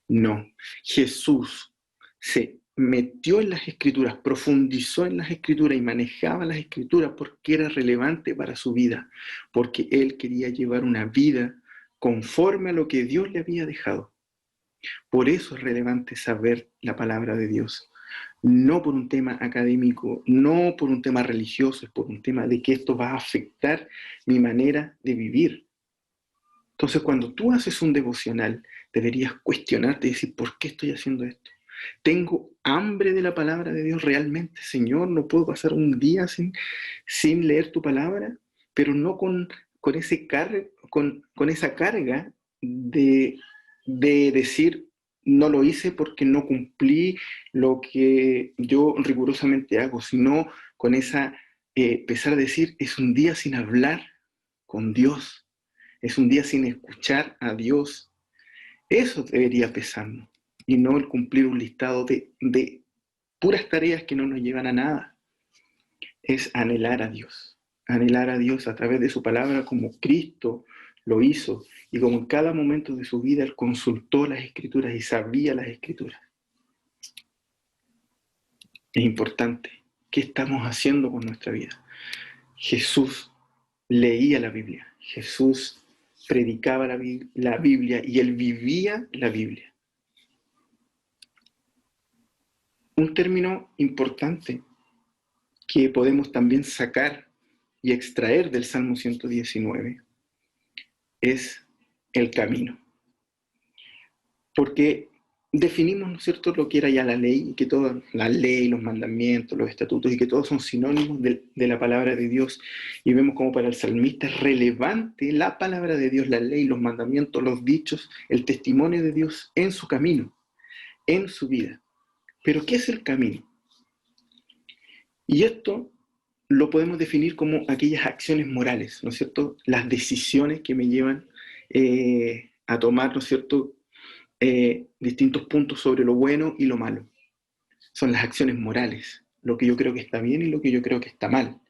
Speaker 3: No, Jesús se metió en las Escrituras, profundizó en las Escrituras y manejaba las Escrituras porque era relevante para su vida, porque él quería llevar una vida conforme a lo que Dios le había dejado. Por eso es relevante saber la palabra de Dios, no por un tema académico, no por un tema religioso, es por un tema de que esto va a afectar mi manera de vivir. Entonces, cuando tú haces un devocional, deberías cuestionarte y decir, ¿por qué estoy haciendo esto? ¿Tengo hambre de la palabra de Dios realmente, Señor? ¿No puedo pasar un día sin leer tu palabra? Pero no con esa carga de decir, no lo hice porque no cumplí lo que yo rigurosamente hago, sino con esa pesar de decir, es un día sin hablar con Dios, es un día sin escuchar a Dios. Eso debería pesarnos, y no el cumplir un listado de puras tareas que no nos llevan a nada. Es anhelar a Dios a través de su palabra como Cristo lo hizo, y como en cada momento de su vida Él consultó las Escrituras y sabía las Escrituras. Es importante. ¿Qué estamos haciendo con nuestra vida? Jesús leía la Biblia, Jesús predicaba la Biblia y Él vivía la Biblia. Un término importante que podemos también sacar y extraer del Salmo 119 es el camino. Porque definimos, ¿no es cierto?, lo que era ya la ley, y que toda la ley, los mandamientos, los estatutos, y que todos son sinónimos de la palabra de Dios. Y vemos como para el salmista es relevante la palabra de Dios, la ley, los mandamientos, los dichos, el testimonio de Dios en su camino, en su vida. Pero ¿qué es el camino? Y esto lo podemos definir como aquellas acciones morales, ¿no es cierto? Las decisiones que me llevan a tomar, ¿no es cierto?, distintos puntos sobre lo bueno y lo malo. Son las acciones morales, lo que yo creo que está bien y lo que yo creo que está mal.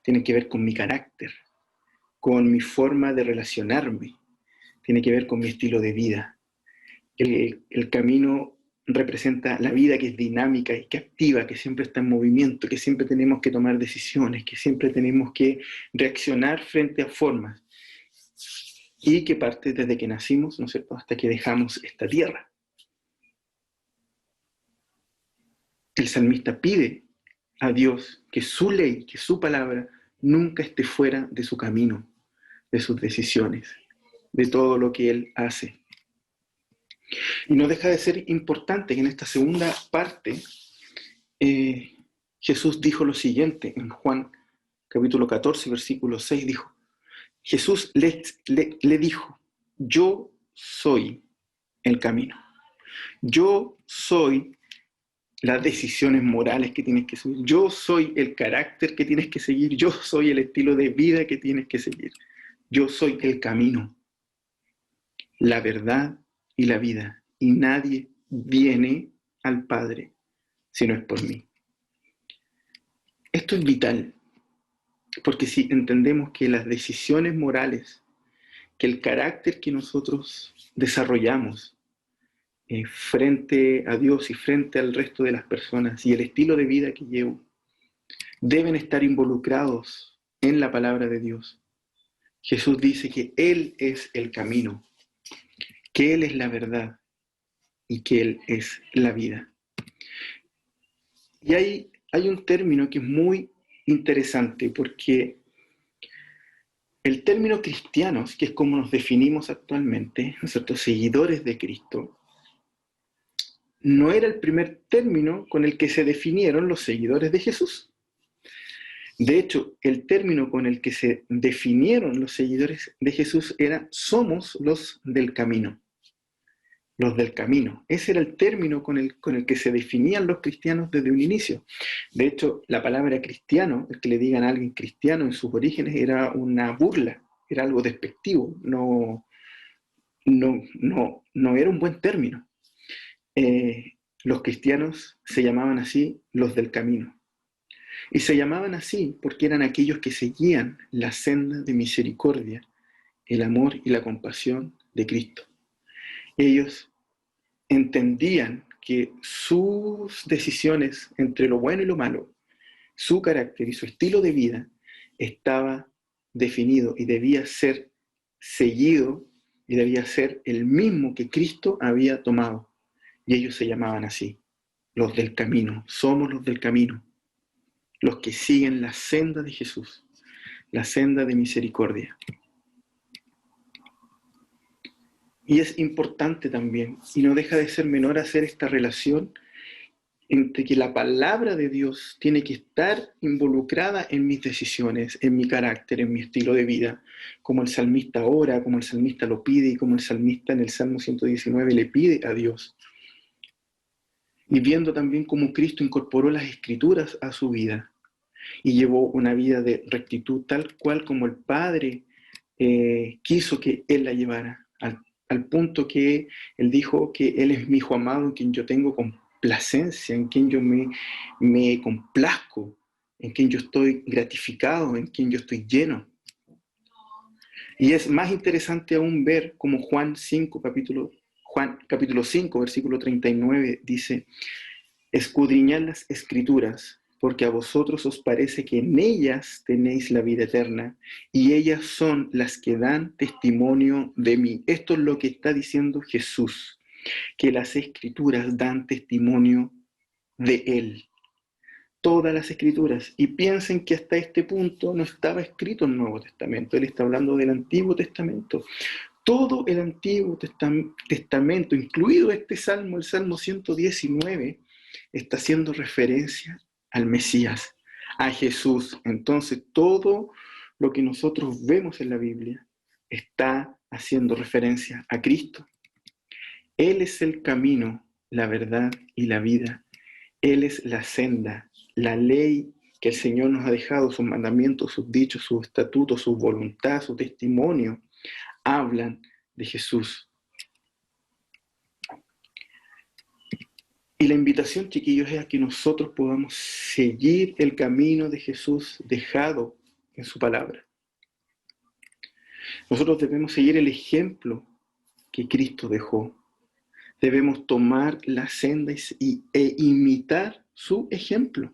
Speaker 3: Tienen que ver con mi carácter, con mi forma de relacionarme, tiene que ver con mi estilo de vida. El camino representa la vida, que es dinámica y que activa, que siempre está en movimiento, que siempre tenemos que tomar decisiones, que siempre tenemos que reaccionar frente a formas, y que parte desde que nacimos, ¿no es cierto?, hasta que dejamos esta tierra. El salmista pide a Dios que su ley, que su palabra nunca esté fuera de su camino, de sus decisiones, de todo lo que él hace. Y no deja de ser importante que en esta segunda parte Jesús dijo lo siguiente en Juan capítulo 14, versículo 6, dijo, Jesús le dijo, yo soy el camino, yo soy las decisiones morales que tienes que seguir, yo soy el carácter que tienes que seguir, yo soy el estilo de vida que tienes que seguir, yo soy el camino, la verdad y la vida, y nadie viene al Padre si no es por mí. Esto es vital, porque si entendemos que las decisiones morales, que el carácter que nosotros desarrollamos frente a Dios y frente al resto de las personas, y el estilo de vida que llevo, deben estar involucrados en la palabra de Dios. Jesús dice que Él es el camino, que Él es la verdad y que Él es la vida. Y hay un término que es muy interesante, porque el término cristianos, que es como nos definimos actualmente, ¿no es cierto?, seguidores de Cristo, no era el primer término con el que se definieron los seguidores de Jesús. De hecho, el término con el que se definieron los seguidores de Jesús era somos los del camino. Los del camino. Ese era el término con el que se definían los cristianos desde un inicio. De hecho, la palabra cristiano, el que le digan a alguien cristiano en sus orígenes, era una burla, era algo despectivo, no era un buen término. Los cristianos se llamaban así los del camino. Y se llamaban así porque eran aquellos que seguían la senda de misericordia, el amor y la compasión de Cristo. Ellos entendían que sus decisiones entre lo bueno y lo malo, su carácter y su estilo de vida estaba definido y debía ser seguido y debía ser el mismo que Cristo había tomado. Y ellos se llamaban así, los del camino, somos los del camino, los que siguen la senda de Jesús, la senda de misericordia. Y es importante también, y no deja de ser menor, hacer esta relación entre que la palabra de Dios tiene que estar involucrada en mis decisiones, en mi carácter, en mi estilo de vida, como el salmista ora, como el salmista lo pide y como el salmista en el Salmo 119 le pide a Dios. Y viendo también cómo Cristo incorporó las Escrituras a su vida y llevó una vida de rectitud tal cual como el Padre quiso que Él la llevara, al punto que Él dijo que Él es mi hijo amado en quien yo tengo complacencia, en quien yo me complazco, en quien yo estoy gratificado, en quien yo estoy lleno. Y es más interesante aún ver cómo Juan capítulo 5, versículo 39 dice: escudriñad las Escrituras, porque a vosotros os parece que en ellas tenéis la vida eterna, y ellas son las que dan testimonio de mí. Esto es lo que está diciendo Jesús, que las Escrituras dan testimonio de Él. Todas las Escrituras. Y piensen que hasta este punto no estaba escrito el Nuevo Testamento. Él está hablando del Antiguo Testamento. Todo el Antiguo Testamento, incluido este Salmo, el Salmo 119, está haciendo referencia al Mesías, a Jesús. Entonces, todo lo que nosotros vemos en la Biblia está haciendo referencia a Cristo. Él es el camino, la verdad y la vida. Él es la senda, la ley que el Señor nos ha dejado, sus mandamientos, sus dichos, sus estatutos, su voluntad, su testimonio, hablan de Jesús. Y la invitación, chiquillos, es a que nosotros podamos seguir el camino de Jesús dejado en su palabra. Nosotros debemos seguir el ejemplo que Cristo dejó. Debemos tomar la senda e imitar su ejemplo.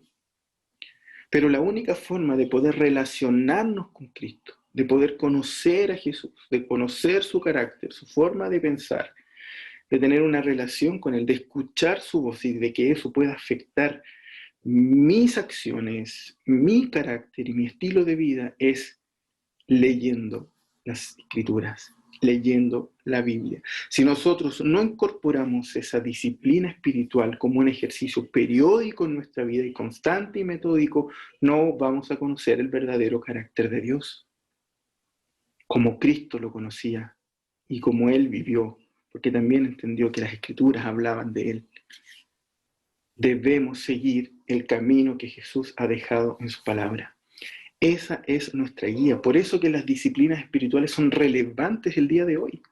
Speaker 3: Pero la única forma de poder relacionarnos con Cristo, de poder conocer a Jesús, de conocer su carácter, su forma de pensar, de tener una relación con Él, de escuchar su voz y de que eso pueda afectar mis acciones, mi carácter y mi estilo de vida, es leyendo las Escrituras, leyendo la Biblia. Si nosotros no incorporamos esa disciplina espiritual como un ejercicio periódico en nuestra vida y constante y metódico, no vamos a conocer el verdadero carácter de Dios, como Cristo lo conocía y como Él vivió, porque también entendió que las Escrituras hablaban de Él. Debemos seguir el camino que Jesús ha dejado en su palabra. Esa es nuestra guía. Por eso que las disciplinas espirituales son relevantes el día de hoy.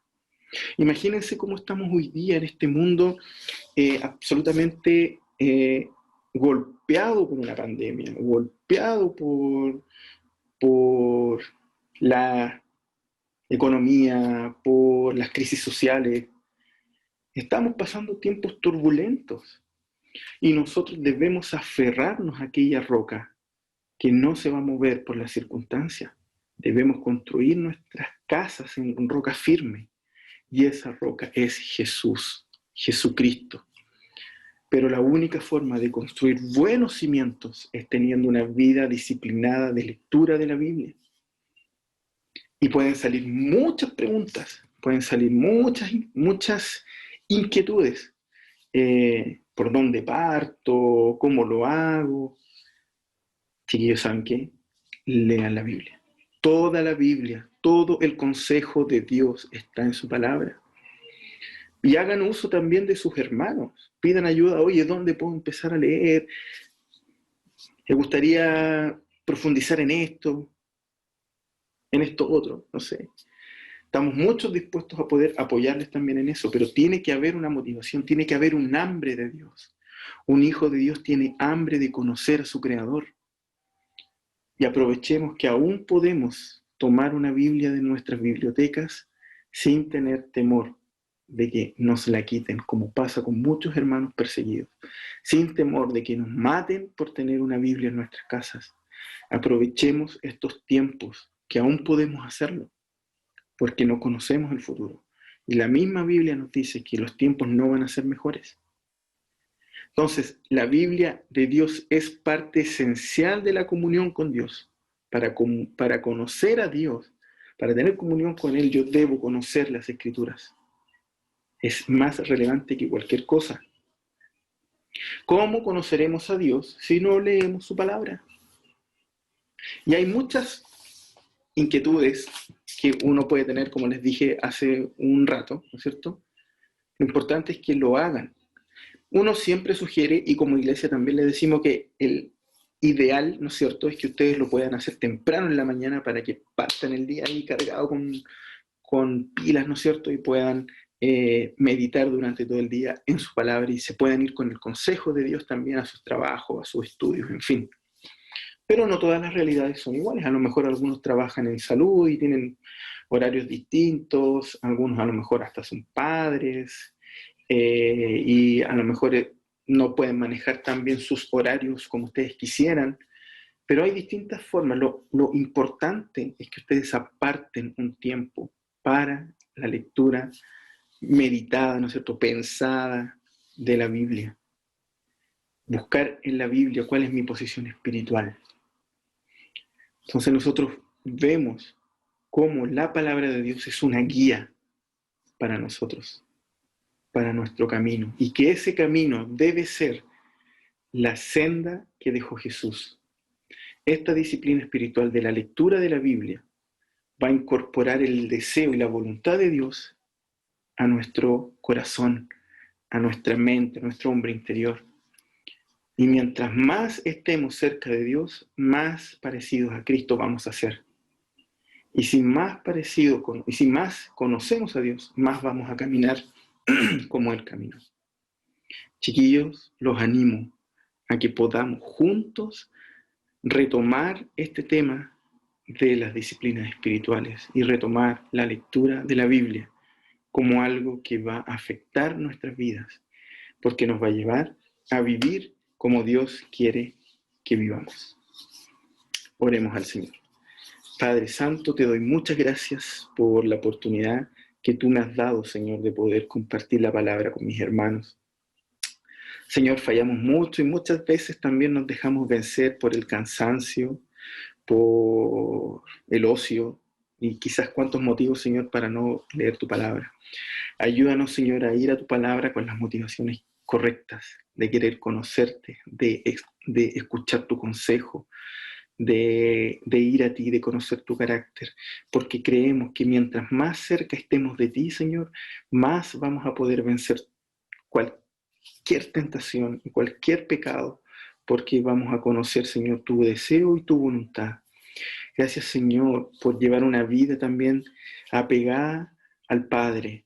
Speaker 3: Imagínense cómo estamos hoy día en este mundo absolutamente golpeado por una pandemia, golpeado por la economía, por las crisis sociales. Estamos pasando tiempos turbulentos y nosotros debemos aferrarnos a aquella roca que no se va a mover por las circunstancias. Debemos construir nuestras casas en roca firme y esa roca es Jesús, Jesucristo. Pero la única forma de construir buenos cimientos es teniendo una vida disciplinada de lectura de la Biblia. Y pueden salir muchas preguntas, pueden salir muchas inquietudes. ¿Por dónde parto? ¿Cómo lo hago? Chiquillos, ¿saben qué? Lean la Biblia. Toda la Biblia, todo el consejo de Dios está en su palabra. Y hagan uso también de sus hermanos. Pidan ayuda. Oye, ¿dónde puedo empezar a leer? ¿Me gustaría profundizar en esto otro? No sé. Estamos muchos dispuestos a poder apoyarles también en eso, pero tiene que haber una motivación, tiene que haber un hambre de Dios. Un hijo de Dios tiene hambre de conocer a su Creador. Y aprovechemos que aún podemos tomar una Biblia de nuestras bibliotecas sin tener temor de que nos la quiten, como pasa con muchos hermanos perseguidos, sin temor de que nos maten por tener una Biblia en nuestras casas. Aprovechemos estos tiempos que aún podemos hacerlo, porque no conocemos el futuro. Y la misma Biblia nos dice que los tiempos no van a ser mejores. Entonces, la Biblia de Dios es parte esencial de la comunión con Dios. Para conocer a Dios, para tener comunión con Él, yo debo conocer las Escrituras. Es más relevante que cualquier cosa. ¿Cómo conoceremos a Dios si no leemos su palabra? Y hay muchas inquietudes que uno puede tener, como les dije hace un rato, ¿no es cierto? Lo importante es que lo hagan. Uno siempre sugiere, y como iglesia también le decimos que el ideal, ¿no es cierto?, es que ustedes lo puedan hacer temprano en la mañana para que partan el día ahí cargado con pilas, ¿no es cierto?, y puedan meditar durante todo el día en su palabra y se puedan ir con el consejo de Dios también a sus trabajos, a sus estudios, en fin. Pero no todas las realidades son iguales. A lo mejor algunos trabajan en salud y tienen horarios distintos, algunos a lo mejor hasta son padres, y a lo mejor no pueden manejar tan bien sus horarios como ustedes quisieran, pero hay distintas formas. Lo importante es que ustedes aparten un tiempo para la lectura meditada, ¿no es cierto?, pensada de la Biblia. Buscar en la Biblia cuál es mi posición espiritual. Entonces nosotros vemos cómo la palabra de Dios es una guía para nosotros, para nuestro camino, y que ese camino debe ser la senda que dejó Jesús. Esta disciplina espiritual de la lectura de la Biblia va a incorporar el deseo y la voluntad de Dios a nuestro corazón, a nuestra mente, a nuestro hombre interior. Y mientras más estemos cerca de Dios, más parecidos a Cristo vamos a ser. Y si más conocemos a Dios, más vamos a caminar como Él caminó. Chiquillos, los animo a que podamos juntos retomar este tema de las disciplinas espirituales y retomar la lectura de la Biblia como algo que va a afectar nuestras vidas, porque nos va a llevar a vivir como Dios quiere que vivamos. Oremos al Señor. Padre Santo, te doy muchas gracias por la oportunidad que tú me has dado, Señor, de poder compartir la palabra con mis hermanos. Señor, fallamos mucho y muchas veces también nos dejamos vencer por el cansancio, por el ocio y quizás cuantos motivos, Señor, para no leer tu palabra. Ayúdanos, Señor, a ir a tu palabra con las motivaciones correctas, de querer conocerte, de escuchar tu consejo, de ir a ti, de conocer tu carácter, porque creemos que mientras más cerca estemos de ti, Señor, más vamos a poder vencer cualquier tentación y cualquier pecado, porque vamos a conocer, Señor, tu deseo y tu voluntad. Gracias, Señor, por llevar una vida también apegada al Padre,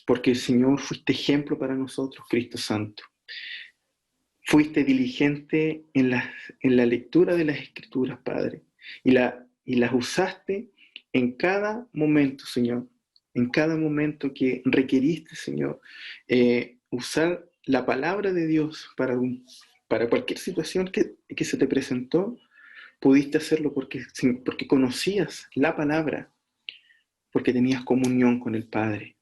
Speaker 3: porque, Señor, fuiste ejemplo para nosotros, Cristo Santo. Fuiste diligente en la lectura de las Escrituras, Padre, y las usaste en cada momento, Señor, en cada momento que requeriste, Señor, usar la palabra de Dios para cualquier situación que se te presentó. Pudiste hacerlo porque conocías la palabra, porque tenías comunión con el Padre.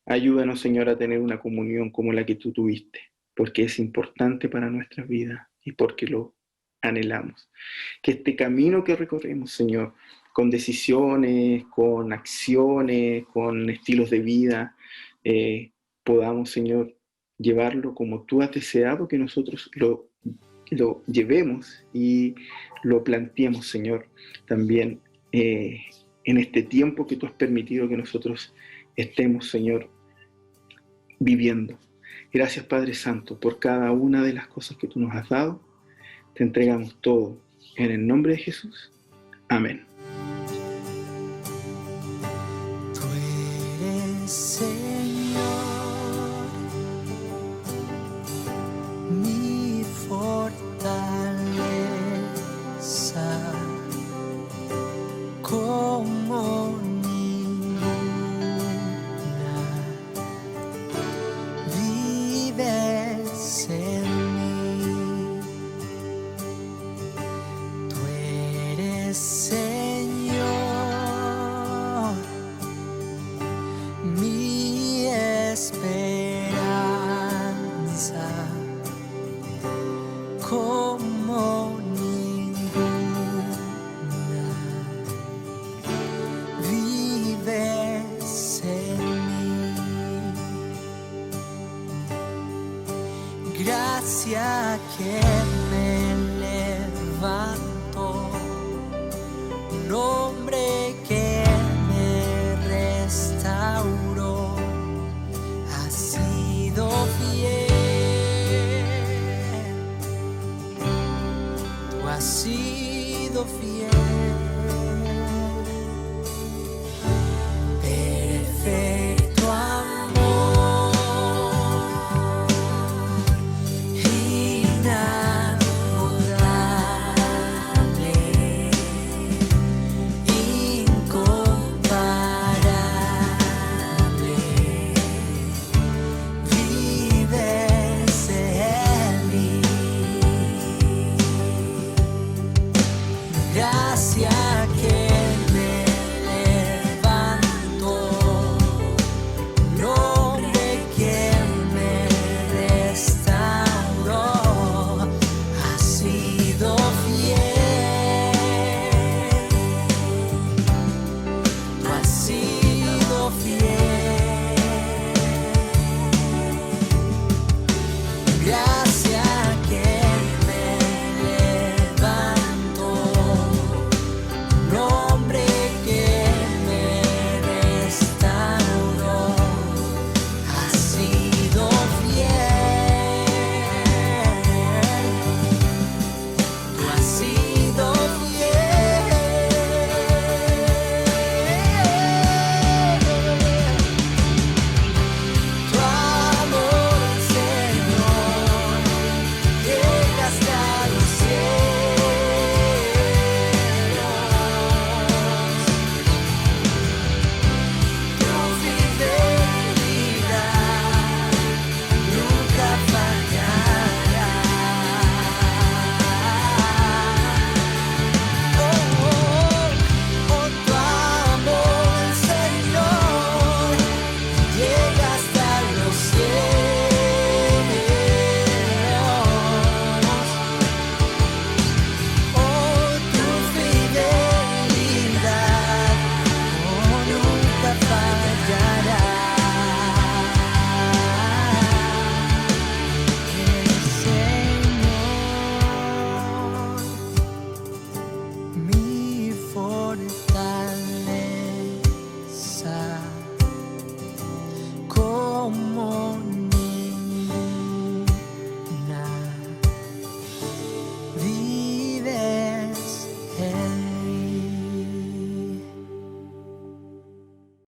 Speaker 3: Ayúdanos, Señor, a tener una comunión como la que tú tuviste, porque es importante para nuestras vidas y porque lo anhelamos. Que este camino que recorremos, Señor, con decisiones, con acciones, con estilos de vida, podamos, Señor, llevarlo como tú has deseado que nosotros lo llevemos y lo planteemos, Señor, también en este tiempo que tú has permitido que nosotros estemos, Señor, viviendo. Gracias, Padre Santo, por cada una de las cosas que tú nos has dado. Te entregamos todo en el nombre de Jesús. Amén.
Speaker 4: Tú eres, Señor, mi fortaleza, como ninguna. Vives en mí. Tú eres, Señor, gracia que me levantó, un hombre que me restauró, ha sido fiel, tú has sido fiel.